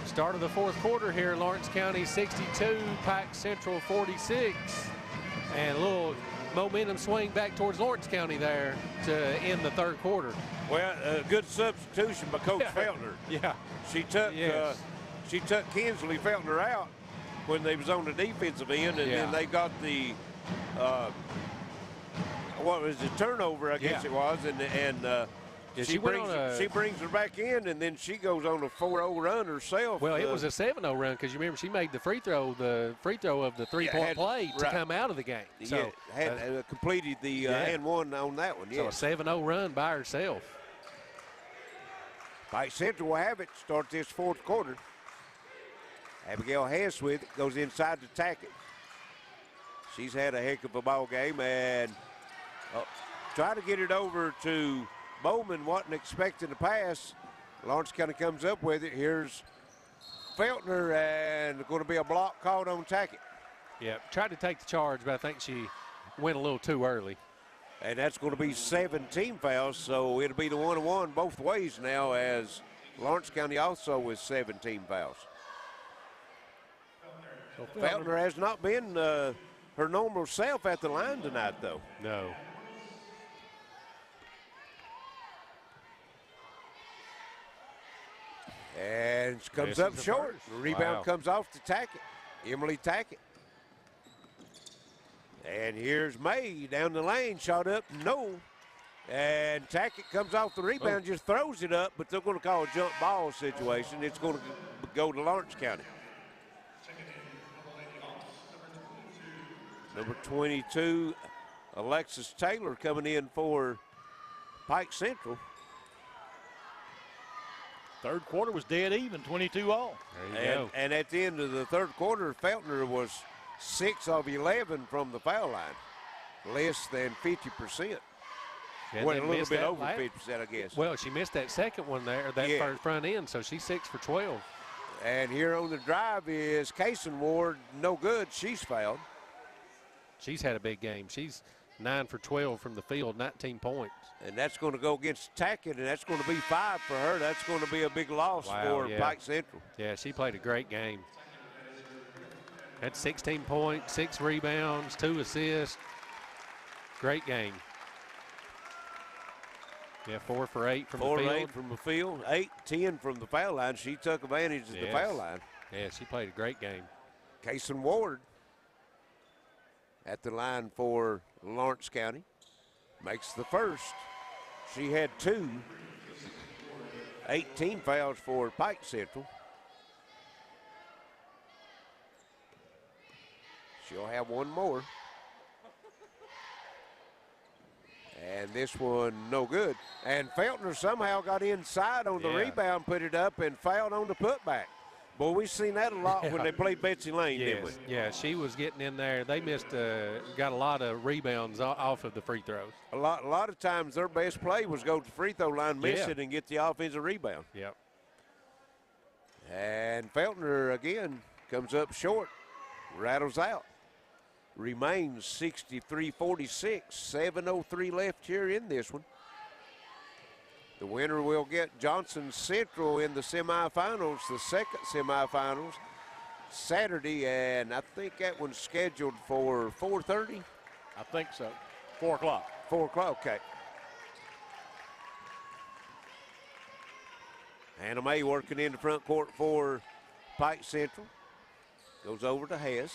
Start of the fourth quarter here, Lawrence County 62, Pike Central 46. And a little momentum swing back towards Lawrence County there to end the third quarter. Well, a good substitution by Coach Feltner. Yeah. She took Kinsley Feltner out when they was on the defensive end, and then they got the what was the turnover, I guess it was, and she brings her back in, and then she goes on a 4-0 run herself. Well, it was a 7-0 run because you remember she made the free throw of the three-point play to come out of the game. So had completed the and one on that one. So a 7-0 run by herself. Pike Central will have it. Start this fourth quarter. Abigail Hess with it, goes inside to Tackett. She's had a heck of a ball game, and try to get it over to Bowman. Wasn't expecting the pass. Lawrence County comes up with it. Here's Feltner, and going to be a block called on Tackett. Yeah, tried to take the charge, but I think she went a little too early. And that's going to be 17 fouls, so it'll be the 1-1 both ways now, as Lawrence County also with 17 fouls. So Feltner has not been her normal self at the line tonight, though. No. And she comes Misses up the short. first. The rebound Wow. comes off to Tackett. Emily Tackett. And here's May down the lane, shot up, no. And Tackett comes off the rebound, just throws it up, but they're going to call a jump ball situation. It's going to go to Lawrence County. Number 22, Alexis Taylor, coming in for Pike Central. Third quarter was dead even, 22 all. There you go. And at the end of the third quarter, Feltner was 6 of 11 from the foul line, less than 50%. Yeah, Went they a little missed bit that over last- 50%, I guess. Well, she missed that second one there, that Yeah. first front end, so she's 6 for 12. And here on the drive is Kaysen Ward, no good. She's fouled. She's had a big game. She's 9 for 12 from the field, 19 points. And that's going to go against Tackett, and that's going to be 5 for her. That's going to be a big loss for yeah. Pike Central. Yeah, she played a great game. Had 16 points, 6 rebounds, 2 assists. Great game. Yeah, 4 for 8 from the 4 field. for 8 from the field, 8-10 from the foul line. She took advantage of the foul line. Yeah, she played a great game. Kaysen Ward at the line for Lawrence County. Makes the first. She had 2. 18 fouls for Pike Central. She'll have one more. And this one, no good. And Feltner somehow got inside on the rebound, put it up, and fouled on the putback. Boy, we've seen that a lot when they played Betsy Lane, didn't we? Yeah, she was getting in there. They missed, got a lot of rebounds off of the free throws. A lot of times their best play was go to the free throw line, miss it, and get the offensive rebound. Yep. And Feltner, again, comes up short, rattles out. Remains 63-46, 7:03 left here in this one. The winner will get Johnson Central in the semifinals, the second semifinals, Saturday, and I think that one's scheduled for 4:30. I think so. 4 o'clock. 4 o'clock, okay. Hannah May working in the front court for Pike Central. Goes over to Hess.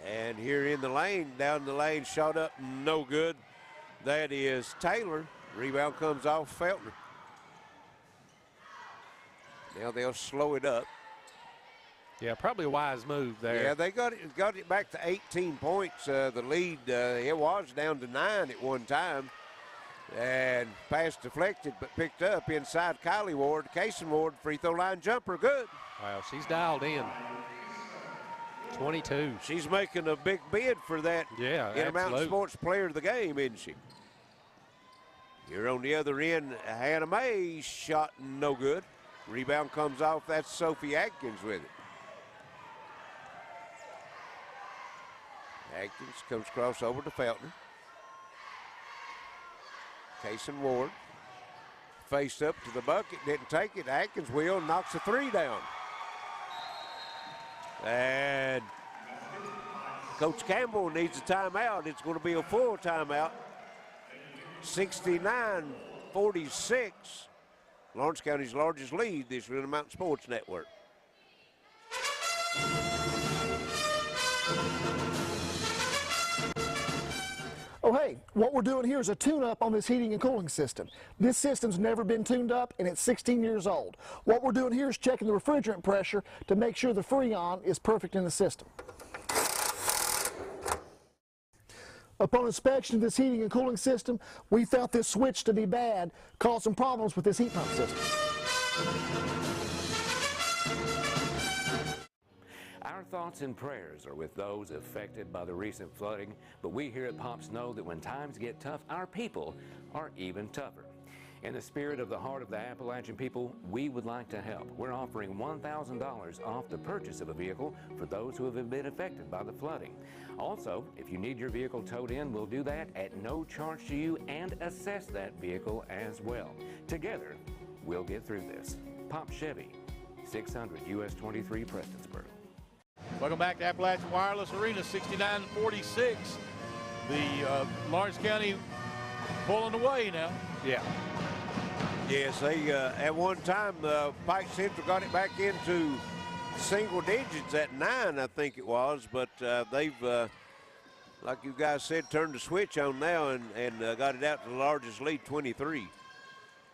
And here in the lane, down the lane, shot up, no good. That is Taylor. Rebound comes off Feltner. Now they'll slow it up. Yeah, probably a wise move there. Yeah, they got it back to 18 points. The lead, it was down to 9 at one time. And pass deflected, but picked up inside Kylie Ward. Kaysen Ward, free throw line jumper, good. Wow, she's dialed in. 22. She's making a big bid for that Intermountain absolutely. Sports Player of the Game, isn't she? Here on the other end, Hannah May shot no good. Rebound comes off. That's Sophie Atkins with it. Atkins comes across over to Feltner. Kaysen Ward faced up to the bucket, didn't take it. Atkins will, knocks a 3 down. And Coach Campbell needs a timeout. It's going to be a full timeout. 69-46. Lawrence County's largest lead, this Intermountain Sports Network. Oh, hey, what we're doing here is a tune-up on this heating and cooling system. This system's never been tuned up, and it's 16 years old. What we're doing here is checking the refrigerant pressure to make sure the Freon is perfect in the system. Upon inspection of this heating and cooling system, we found this switch to be bad, causing problems with this heat pump system. Our thoughts and prayers are with those affected by the recent flooding, but we here at Pops know that when times get tough, our people are even tougher. In the spirit of the heart of the Appalachian people, we would like to help. We're offering $1,000 off the purchase of a vehicle for those who have been affected by the flooding. Also, if you need your vehicle towed in, we'll do that at no charge to you and assess that vehicle as well. Together, we'll get through this. Pop Chevy, 600 US 23 Prestonsburg. Welcome back to Appalachian Wireless Arena, 69-46. The Lawrence County pulling away now. Yeah. Yes, they at one time Pike Central got it back into single digits at 9, I think it was, but they've, like you guys said, turned the switch on now and got it out to the largest lead, 23.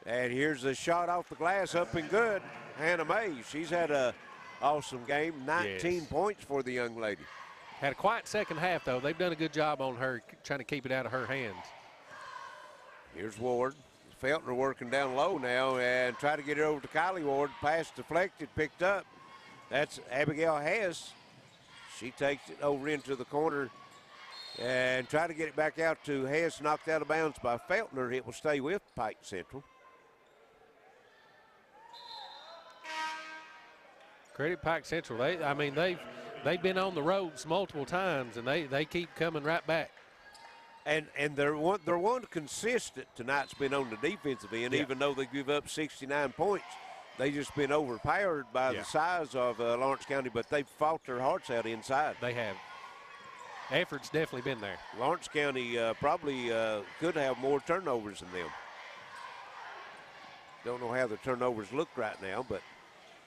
And here's a shot off the glass, up and good. Hannah May, she's had a awesome game, 19 points for the young lady. Had a quiet second half, though. They've done a good job on her, trying to keep it out of her hands. Here's Ward. Feltner working down low now and try to get it over to Kylie Ward. Pass deflected, picked up. That's Abigail Hess. She takes it over into the corner and try to get it back out to Hess, knocked out of bounds by Feltner. It will stay with Pike Central. Credit Pike Central. They've been on the roads multiple times, and they keep coming right back. And they're one consistent tonight's been on the defensive end, even though they give up 69 points. They just been overpowered by the size of Lawrence County, but they've fought their hearts out inside. They have. Effort's definitely been there. Lawrence County probably could have more turnovers than them. Don't know how the turnovers look right now, but.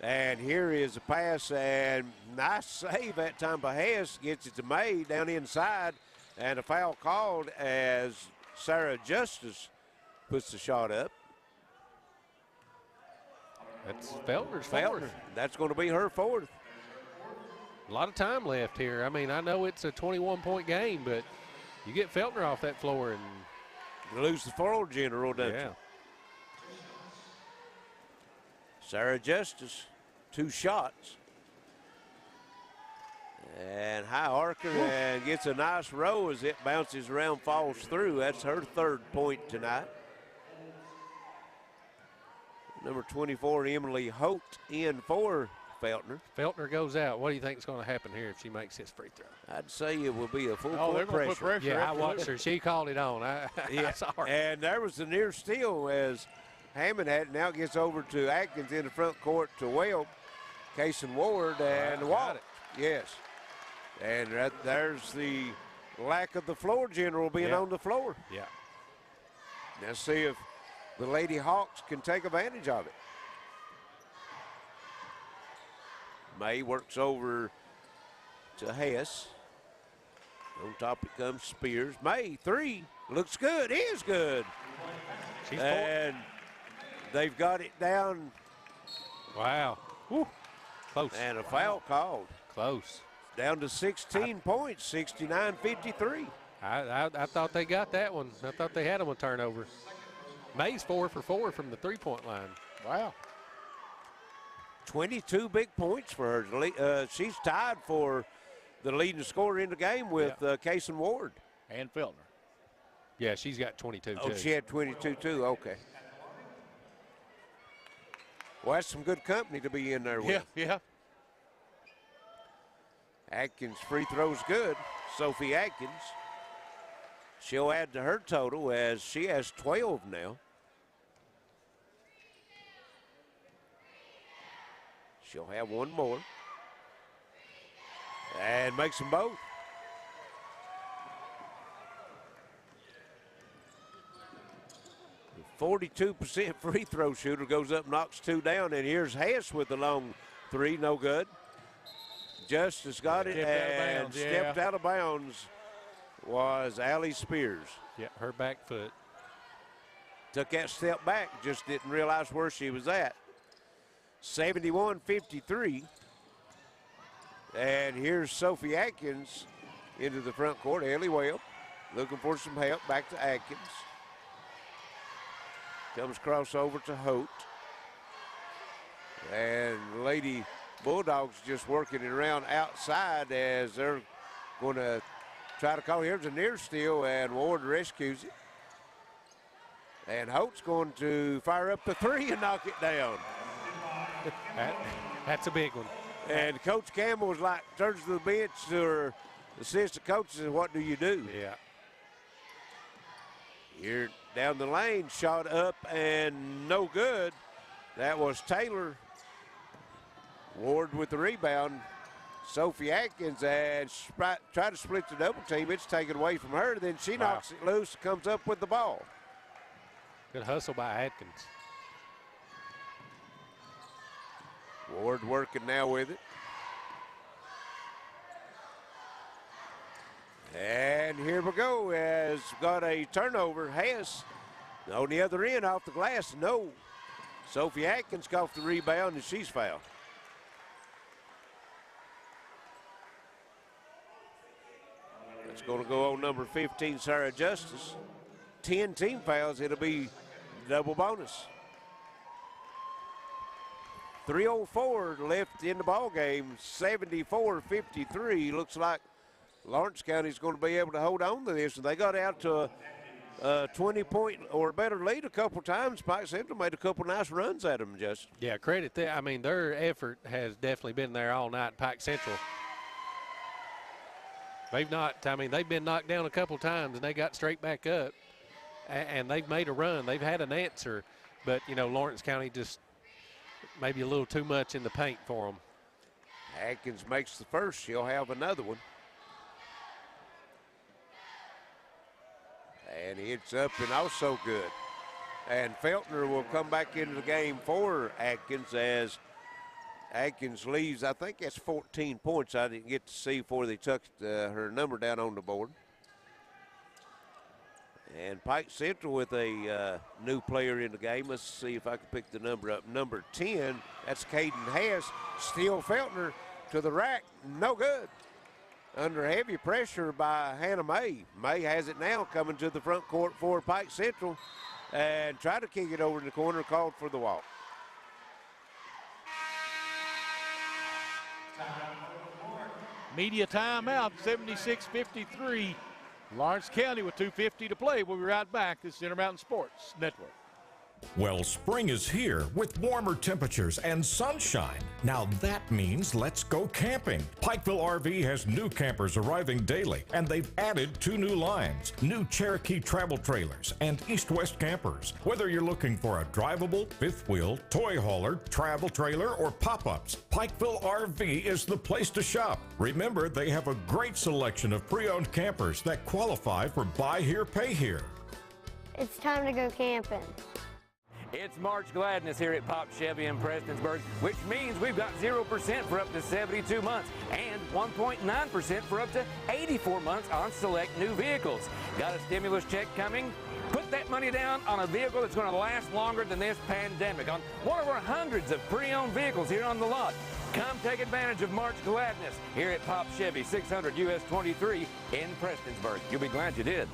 And here is a pass, and nice save that time by Hess. Gets it to May down inside, and a foul called as Sarah Justice puts the shot up. That's Feltner's fourth. That's going to be her fourth. A lot of time left here. I mean, I know it's a 21-point game, but you get Feltner off that floor and you lose the floor general, don't you? Sarah Justice, 2 shots. And high arcer and gets a nice row as it bounces around, falls through. That's her 3rd point tonight. Number 24, Emily Holt, in for Feltner. Feltner goes out. What do you think is going to happen here if she makes this free throw? I'd say it will be a full court pressure. Put pressure. Yeah, I watched her. She called it on. I saw her. And there was the near steal as Hammond had it. Now it gets over to Atkins in the front court to Weld. Kaysen Ward and Walt. Yes. And there's the lack of the floor general being on the floor. Yeah. Now see if the Lady Hawks can take advantage of it. May works over to Hess. On top it comes Spears. May, 3. Looks good. Is good. And they've got it down. Wow. Woo. Close. And a foul called. Close. Down to 16 points, 69-53. I thought they got that one. I thought they had them a turnover. May's 4 for 4 from the three-point line. Wow. 22 big points for her. She's tied for the leading scorer in the game with Kaysen Ward. And Feltner. Yeah, she's got 22 too. She had 22 too, okay. Well, that's some good company to be in there with. Yeah. Atkins free throw's good. Sophie Atkins. She'll add to her total as she has 12 now. She'll have one more. And makes them both. The 42% free throw shooter goes up, knocks 2 down, and here's Hess with the long 3, no good. Justice got it and stepped out of bounds was Allie Spears. Yeah, her back foot. Took that step back, just didn't realize where she was at. 71-53. And here's Sophie Atkins into the front court. Ellie Whale looking for some help. Back to Atkins. Comes crossover to Holt. And Lady Bulldogs just working it around outside as they're going to try to call. Here's a near steal, and Ward rescues it. And Holt's going to fire up the three and knock it down. That's a big one. And Coach Campbell was like, turns to the bench to her assistant coach and says, what do you do? Yeah. Here down the lane, shot up and no good. That was Taylor. Ward with the rebound. Sophie Atkins and try to split the double team. It's taken away from her. Then she knocks it loose, comes up with the ball. Good hustle by Atkins. Ward working now with it. And here we go, has got a turnover. Hess on the other end off the glass, no. Sophie Atkins caught the rebound and she's fouled. It's going to go on number 15, Sarah Justice. 10 team fouls, it'll be double bonus. 3:04 left in the ball game, 74-53. Looks like Lawrence County's going to be able to hold on to this. And they got out to a 20-point or better lead a couple times. Pike Central made a couple nice runs at them, Justin. Yeah, credit them. I mean, their effort has definitely been there all night, Pike Central. They've been knocked down a couple times and they got straight back up and they've made a run. They've had an answer, but, you know, Lawrence County just maybe a little too much in the paint for them. Atkins makes the first. She'll have another one. And it's up and also good. And Feltner will come back into the game for Atkins as Atkins leaves. I think that's 14 points. I didn't get to see before they took her number down on the board. And Pike Central with a new player in the game. Let's see if I can pick the number up. Number 10, that's Caden Hess. Still Feltner to the rack, no good. Under heavy pressure by Hannah May. May has it now, coming to the front court for Pike Central and try to kick it over in the corner, called for the walk. Media timeout, 76-53. Lawrence County with 2:50 to play. We'll be right back. This is Intermountain Sports Network. Well, spring is here with warmer temperatures and sunshine. Now that means let's go camping. Pikeville RV has new campers arriving daily, and they've added 2 new lines, new Cherokee travel trailers and east-west campers. Whether you're looking for a drivable, fifth wheel, toy hauler, travel trailer, or pop-ups, Pikeville RV is the place to shop. Remember, they have a great selection of pre-owned campers that qualify for buy here, pay here. It's time to go camping. It's March Gladness here at Pop Chevy in Prestonsburg, which means we've got 0% for up to 72 months and 1.9% for up to 84 months on select new vehicles. Got a stimulus check coming? Put that money down on a vehicle that's going to last longer than this pandemic on one of our hundreds of pre-owned vehicles here on the lot. Come take advantage of March Gladness here at Pop Chevy, 600 US 23 in Prestonsburg. You'll be glad you did.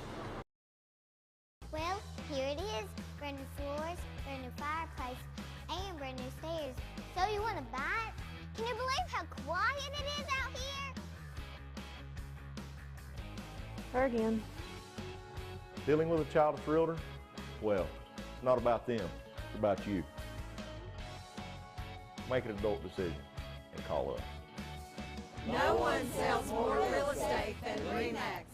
Well, here it is. Brand new floors, brand new fireplace, and brand new stairs. So you want to buy it? Can you believe how quiet it is out here? Her again. Dealing with a child of realtor? Well, it's not about them, it's about you. Make an adult decision and call us. No one sells more real estate than REMAX.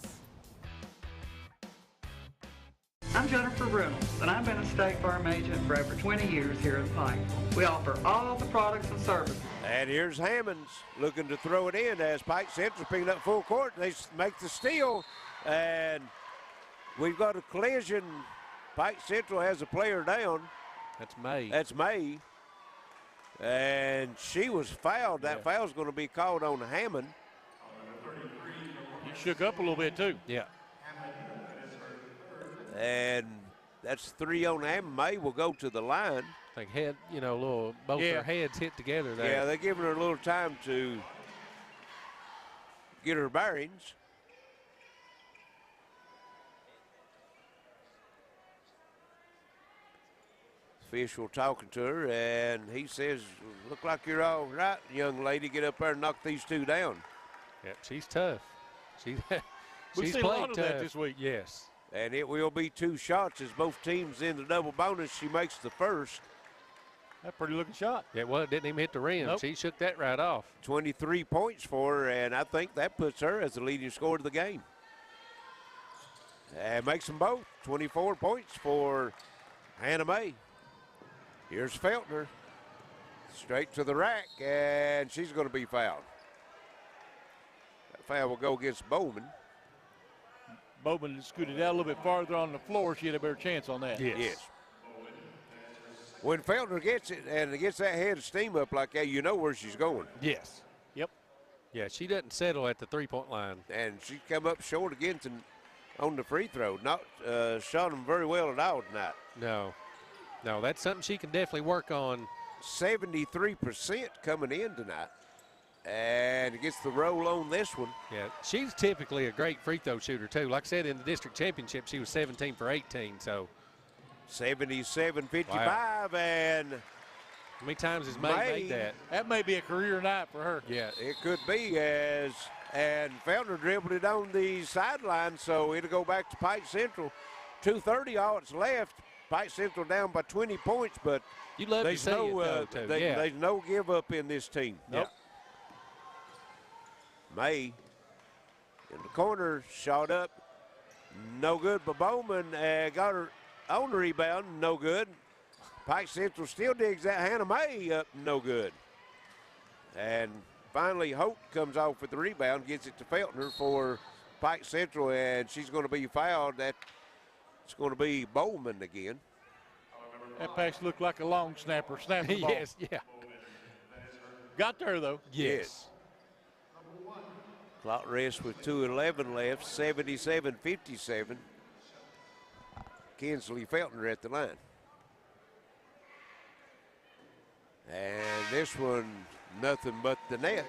I'm Jennifer Reynolds, and I've been a State Farm agent for over 20 years here at Pike. We offer all the products and services. And here's Hammonds looking to throw it in as Pike Central picking up full court. They make the steal, and we've got a collision. Pike Central has a player down. That's May. That's May. And she was fouled. That foul's going to be called on Hammond. He shook up a little bit, too. Yeah. And that's 3 on Hammond. May will go to the line. Like head, you know, both their heads hit together there. Yeah, they're giving her a little time to get her bearings. Official talking to her, and he says, look like you're all right, young lady. Get up there and knock these 2 down. Yep, she's tough. She's We've seen played a lot of tough. that this week. Yes. And it will be 2 shots as both teams in the double bonus. She makes the first. That pretty looking shot. Yeah, well, it didn't even hit the rim. Nope. She shook that right off. 23 points for her, and I think that puts her as the leading scorer of the game. And makes them both 24 points for Hannah May. Here's Feltner. Straight to the rack, and she's going to be fouled. That foul will go against Bowman. Bowman scooted out a little bit farther on the floor. She had a better chance on that. Yes. When Feltner gets it and gets that head of steam up like that, you know where she's going. Yes. Yep. Yeah, she doesn't settle at the three-point line. And she come up short again on the free throw. Not shot them very well at all tonight. No, that's something she can definitely work on. 73% coming in tonight. And gets the roll on this one. Yeah, she's typically a great free throw shooter, too. Like I said, in the district championship, she was 17 for 18, so. 77-55, wow. And how many times has May made that? That may be a career night for her. Yeah, it could be and Feltner dribbled it on the sideline, so it'll go back to Pike Central. 2:30 all it's left. Pike Central down by 20 points, but you love to see it, though, too. There's no give up in this team. Nope. May in the corner, shot up, no good, but Bowman got her on the rebound, no good. Pike Central still digs that Hannah May up, no good. And finally, Holt comes off with the rebound, gets it to Feltner for Pike Central, and she's going to be fouled. It's going to be Bowman again. That pass looked like a long snapper. Snap the ball. Yes, yeah. Got there, though. Yes. Clock rest with 2:11 left, 77-57. Kinsley Feltner at the line. And this one, nothing but the net.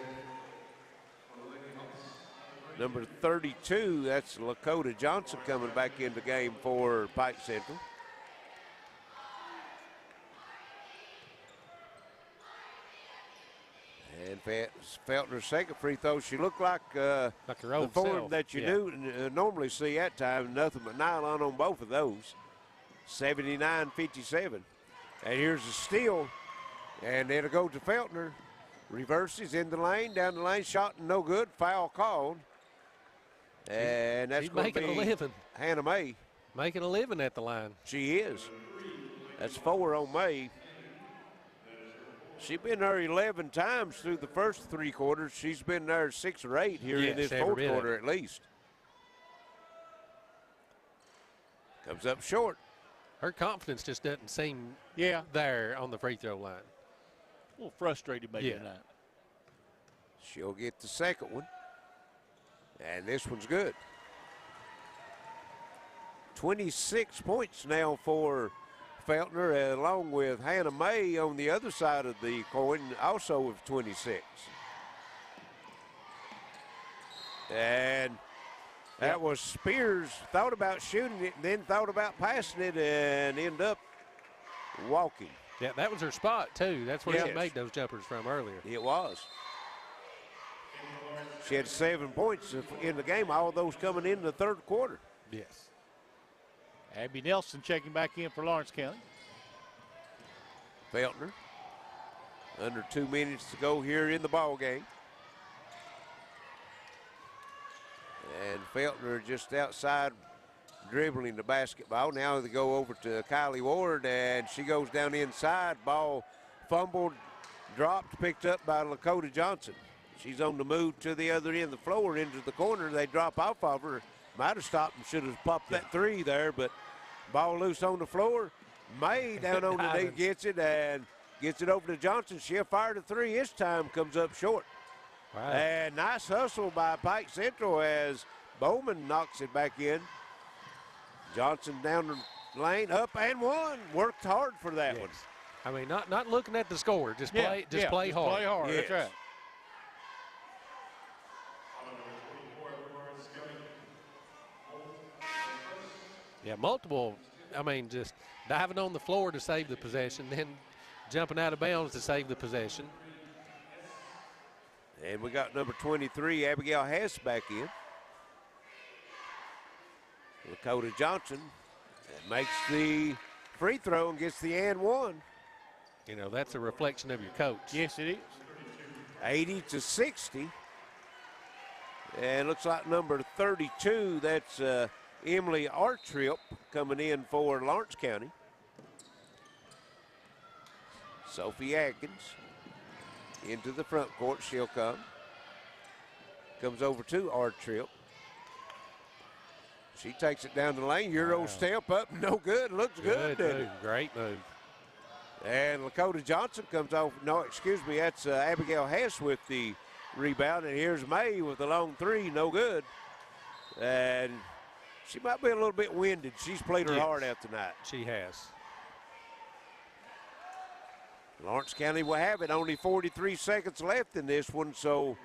Number 32, that's Lakota Johnson coming back into the game for Pike Central. And Feltner's second free throw, she looked like her the old form self. that you normally see at times. Nothing but nylon on both of those. 79-57. And here's a steal, and it'll go to Feltner. Reverses in the lane, down the lane, shot no good, foul called. And that's going to be a living. Hannah May. Making a living at the line. She is. That's 4 on May. She's been there 11 times through the first 3 quarters. She's been there 6 or 8 here in this fourth quarter at least. Comes up short. Her confidence just doesn't seem there on the free throw line. A little frustrated maybe tonight. She'll get the second one. And this one's good. 26 points now for Feltner, along with Hannah May on the other side of the coin, also with 26. And that was Spears, thought about shooting it, and then thought about passing it, and ended up walking. Yeah, that was her spot, too. That's where she made those jumpers from earlier. It was. She had 7 points in the game, all those coming in the third quarter. Yes. Abby Nelson checking back in for Lawrence County. Feltner, under 2 minutes to go here in the ball game. And Feltner just outside dribbling the basketball. Now they go over to Kylie Ward, and she goes down inside. Ball fumbled, dropped, picked up by Lakota Johnson. She's on the move to the other end of the floor into the corner. They drop off of her. Might have stopped and should have popped that 3 there, but ball loose on the floor. May down on the knee gets it and gets it over to Johnson. She'll fire the 3 this time, comes up short. Wow. And nice hustle by Pike Central as Bowman knocks it back in. Johnson down the lane, up and one. Worked hard for that one. I mean, not looking at the score, just play hard. Play hard. Yes. That's right. Yeah, multiple, I mean, just diving on the floor to save the possession, then jumping out of bounds to save the possession. And we got number 23, Abigail Hess, back in. Lakota Johnson makes the free throw and gets the and one. You know, that's a reflection of your coach. Yes, it is. 80-60. And looks like number 32, that's Emily Artrip coming in for Lawrence County. Sophie Atkins into the front court. She'll come. Comes over to Artrip. She takes it down the lane. Euro step up, no good. Looks good. Move. Great move. And Lakota Johnson comes off. No, excuse me. That's Abigail Hess with the rebound. And here's May with the long three. No good. And she might be a little bit winded. She's played her heart out tonight. She has. Lawrence County will have it. Only 43 seconds left in this one. So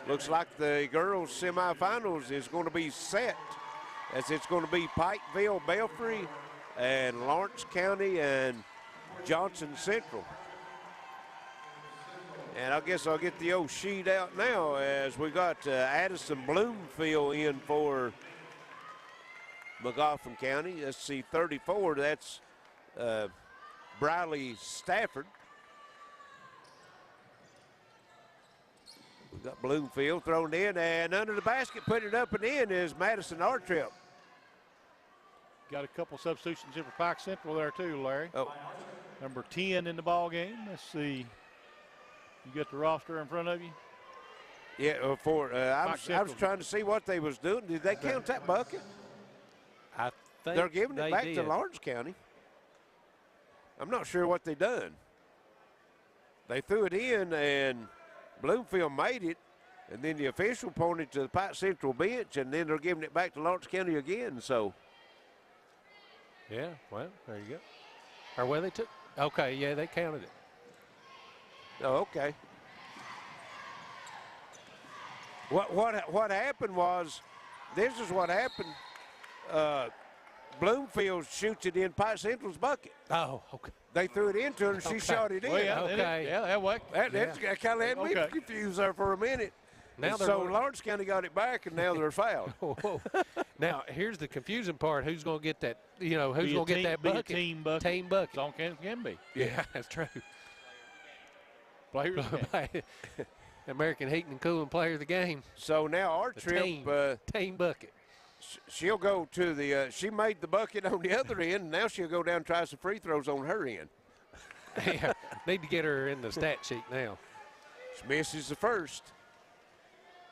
looks like the girls' semifinals is going to be set, as it's going to be Pikeville, Belfry, and Lawrence County and Johnson Central. And I guess I'll get the old sheet out now, as we got Addison Bloomfield in for McGoffin County. Let's see, 34, that's Briley Stafford. We've got Bloomfield thrown in, and under the basket, putting it up and in is Madison Artrip. Got a couple substitutions in for Pike Central there too, Larry. Oh. Number 10 in the ball game. Let's see. You got the roster in front of you? Yeah, I was trying to see what they was doing. Did they count that bucket? I think they're giving it back did. to Lawrence County. I'm not sure what they done. They threw it in, and Bloomfield made it, and then the official pointed to the Pike Central bench, and then they're giving it back to Lawrence County again. So, yeah, well, there you go. Or well, they took. Okay, yeah, they counted it. Oh, okay. What happened was, this is what happened. Bloomfield shoots it in Pike Central's bucket. Oh, okay. They threw it into her, and she shot it in. Well, yeah, okay. That kind of had me confused there for a minute. Now so Lawrence County got it back, and now they're fouled. Now, here's the confusing part. Who's going to get that, who's going to get that bucket? Team bucket. Team bucket. All can be. Yeah, that's true. Players American Heating and Cooling player of the game. So now our trip. Team bucket. She'll go to the, she made the bucket on the other end, and now she'll go down and try some free throws on her end. Yeah, need to get her in the stat sheet now. She misses the first.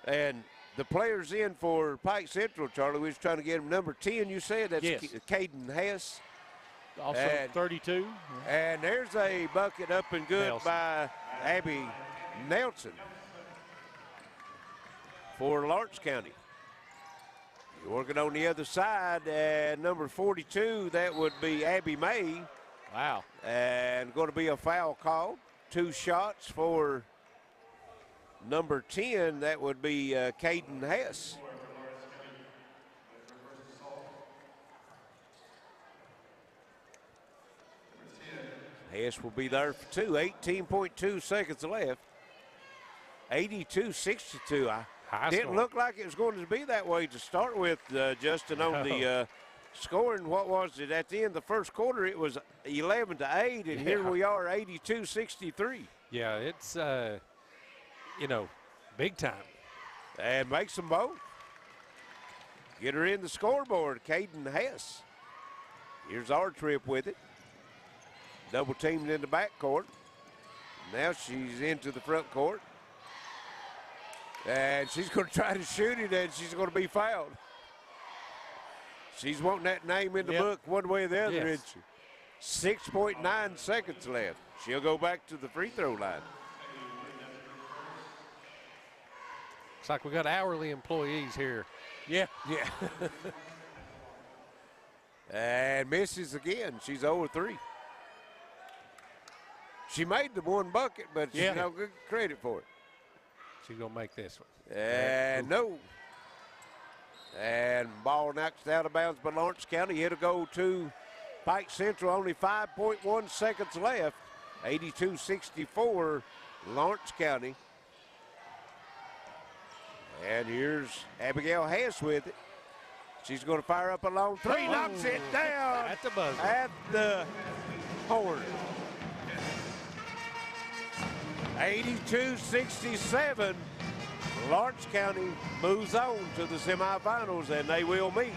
And the players in for Pike Central, Charlie, we was trying to get him number 10, you said? That's yes. Caden Hess. Also 32. And there's a bucket up and good by Abby Nelson for Lawrence County. Working on the other side, and number 42, that would be Abby May. Wow. And going to be a foul call. 2 shots for number 10, that would be Caden Hess. Hess will be there for 2. 18.2 seconds left. 82-62. Didn't look like it was going to be that way to start with, Justin, on the scoring. What was it? At the end of the first quarter, it was 11-8, and here we are, 82-63. Yeah, it's, big time. And makes them both. Get her in the scoreboard, Caden Hess. Here's our trip with it. Double teamed in the backcourt. Now she's into the front court. And she's going to try to shoot it, and she's going to be fouled. She's wanting that name in the book one way or the other, isn't she? 6.9 seconds left. She'll go back to the free throw line. It's like we got hourly employees here. Yeah. And misses again. She's 0-3. She made the one bucket, but she's no good credit for it. She's going to make this one. And no. And ball knocks out of bounds by Lawrence County. It'll go to Pike Central. Only 5.1 seconds left. 82-64, Lawrence County. And here's Abigail Hess with it. She's going to fire up a long three, knocks it down at the buzzer. At the horn. 82-67. Lawrence County moves on to the semifinals, and they will meet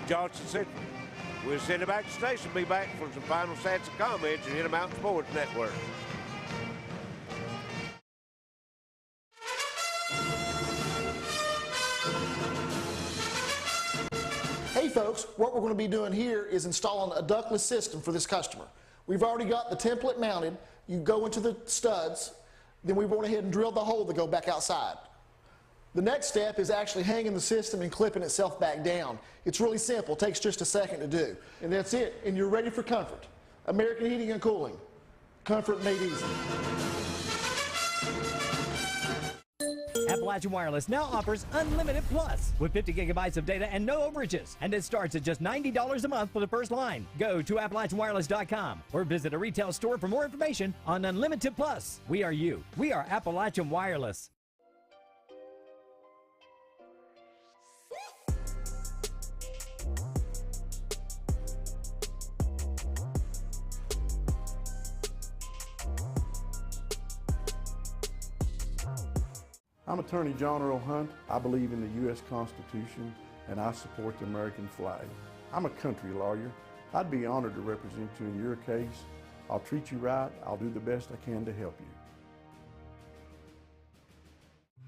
Johnson Central. We'll send it back to the station. Be back for some final stats and comments on Intermountain Sports Network. Hey folks, what we're going to be doing here is installing a ductless system for this customer. We've already got the template mounted. You go into the studs, then we went ahead and drilled the hole to go back outside. The next step is actually hanging the system and clipping itself back down. It's really simple, it takes just a second to do. And that's it, and you're ready for comfort. American Heating and Cooling, comfort made easy. Appalachian Wireless now offers Unlimited Plus with 50 gigabytes of data and no overages. And it starts at just $90 a month for the first line. Go to AppalachianWireless.com or visit a retail store for more information on Unlimited Plus. We are you. We are Appalachian Wireless. I'm Attorney John Earl Hunt. I believe in the U.S. Constitution and I support the American flag. I'm a country lawyer. I'd be honored to represent you in your case. I'll treat you right. I'll do the best I can to help you.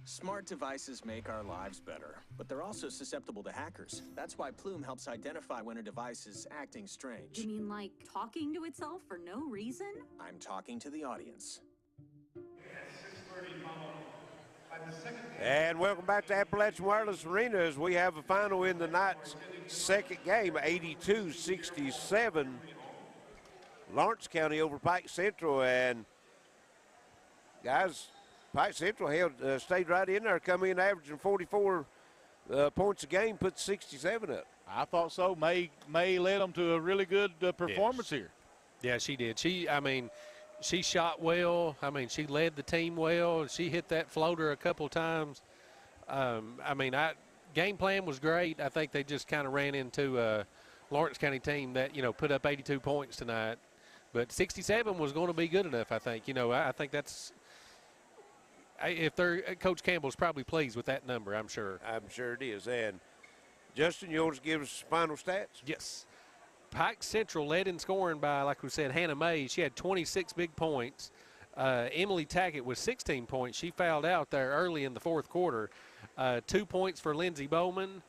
Smart devices make our lives better, but they're also susceptible to hackers. That's why Plume helps identify when a device is acting strange. You mean like talking to itself for no reason? I'm talking to the audience. And welcome back to Appalachian Wireless Arena as we have a final in the night's second game, 82-67. Lawrence County over Pike Central, and guys, Pike Central stayed right in there, come in averaging 44 points a game, put 67 up. I thought so. May led them to a really good performance here. Yeah, she did. She shot well. She led the team well. She hit that floater a couple times. Game plan was great. I think they just kind of ran into a Lawrence County team that, put up 82 points tonight. But 67 was going to be good enough, I think. I think that's – Coach Campbell's probably pleased with that number, I'm sure. I'm sure it is. And, Justin, you want to give us final stats? Yes. Pike Central led in scoring by, like we said, Hannah May. She had 26 big points. Emily Tackett was 16 points. She fouled out there early in the fourth quarter. 2 points for Lindsey Bowman.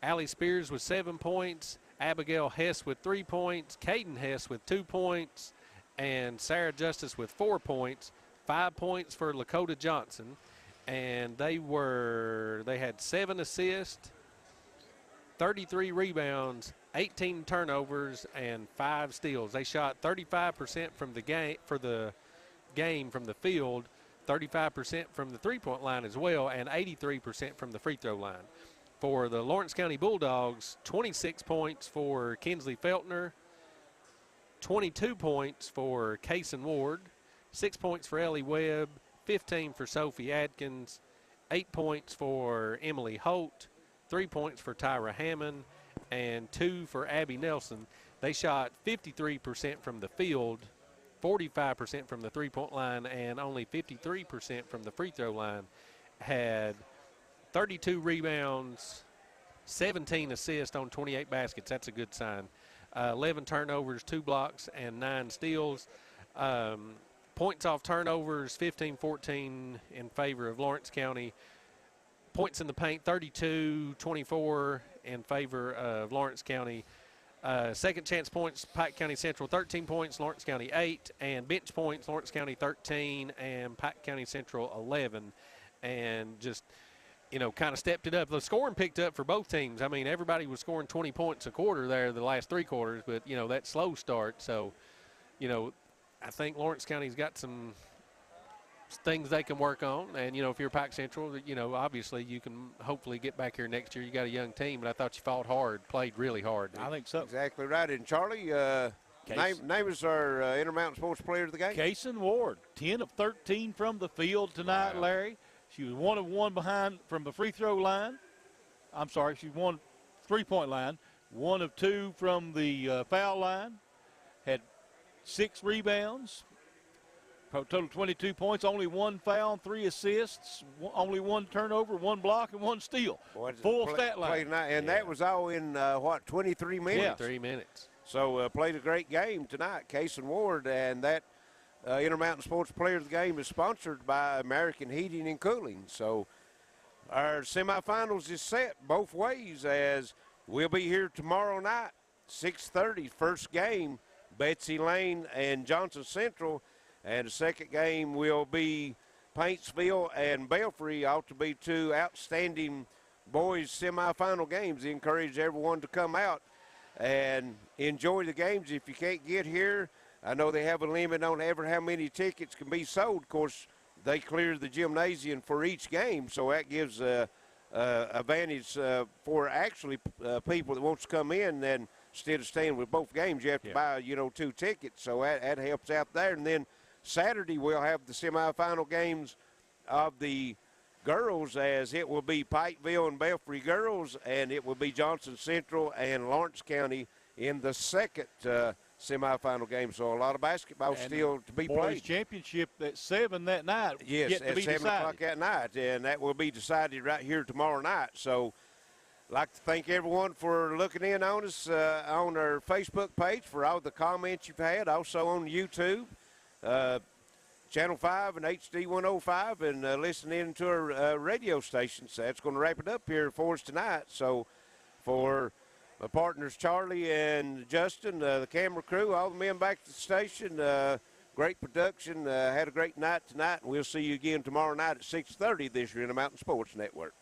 Allie Spears with 7 points. Abigail Hess with 3 points. Caden Hess with 2 points. And Sarah Justice with 4 points. 5 points for Lakota Johnson. And they had 7 assists, 33 rebounds, 18 turnovers, and 5 steals. They shot 35% from the game from the field, 35% from the three-point line as well, and 83% from the free throw line. For the Lawrence County Bulldogs, 26 points for Kinsley Feltner, 22 points for Kaysen Ward, 6 points for Ellie Webb, 15 for Sophie Adkins, 8 points for Emily Holt, 3 points for Tyra Hammond, and 2 for Abby Nelson. They shot 53% from the field, 45% from the three-point line, and only 53% from the free throw line. Had 32 rebounds, 17 assists on 28 baskets. That's a good sign. 11 turnovers, 2 blocks, and 9 steals. Points off turnovers, 15-14 in favor of Lawrence County. Points in the paint, 32-24 in favor of Lawrence County. Second chance points, Pike County Central 13 points, Lawrence County 8, and bench points, Lawrence County 13 and Pike County Central 11. And just, kind of stepped it up. The scoring picked up for both teams. Everybody was scoring 20 points a quarter there the last 3 quarters, but, that slow start. So, I think Lawrence County's got some things they can work on. And, if you're Pike Central, obviously you can hopefully get back here next year. You got a young team, but I thought you fought hard, played really hard. I think so. Exactly right. And Charlie, name is our Intermountain Sports Player of the game. Kaysen Ward, 10 of 13 from the field tonight, Larry. She was 1 of 1 behind from the free throw line. I'm sorry, she won three-point line, 1 of 2 from the foul line, had 6 rebounds, total 22 points, only 1 foul, 3 assists, only 1 turnover, 1 block, and 1 steal. Full stat line. And that was all in, 23 minutes? Yeah. 3 minutes. So played a great game tonight, Case and Ward, and that Intermountain Sports Player of the Game is sponsored by American Heating and Cooling. So our semifinals is set both ways, as we'll be here tomorrow night, 6:30, first game, Betsy Lane and Johnson Central. And the second game will be Paintsville and Belfry, ought to be 2 outstanding boys semifinal games. Encourage everyone to come out and enjoy the games. If you can't get here, I know they have a limit on how many tickets can be sold. Of course, they clear the gymnasium for each game, so that gives advantage for actually people that wants to come in. And instead of staying with both games, you have to buy, 2 tickets, so that helps out there. And then Saturday we'll have the semifinal games of the girls, as it will be Pikeville and Belfry girls, and it will be Johnson Central and Lawrence County in the second semifinal game. So a lot of basketball still to be boys played. Championship at 7 that night. Yes, yet to at be 7 decided. o'clock that night, and that will be decided right here tomorrow night. So I'd like to thank everyone for looking in on us on our Facebook page, for all the comments you've had, also on YouTube. Channel 5 and HD 105, and listening in to our radio stations. So that's going to wrap it up here for us tonight. So for my partners Charlie and Justin, the camera crew, all the men back at the station, great production. Had a great night tonight, and we'll see you again tomorrow night at 6:30 this year in the Mountain Sports Network.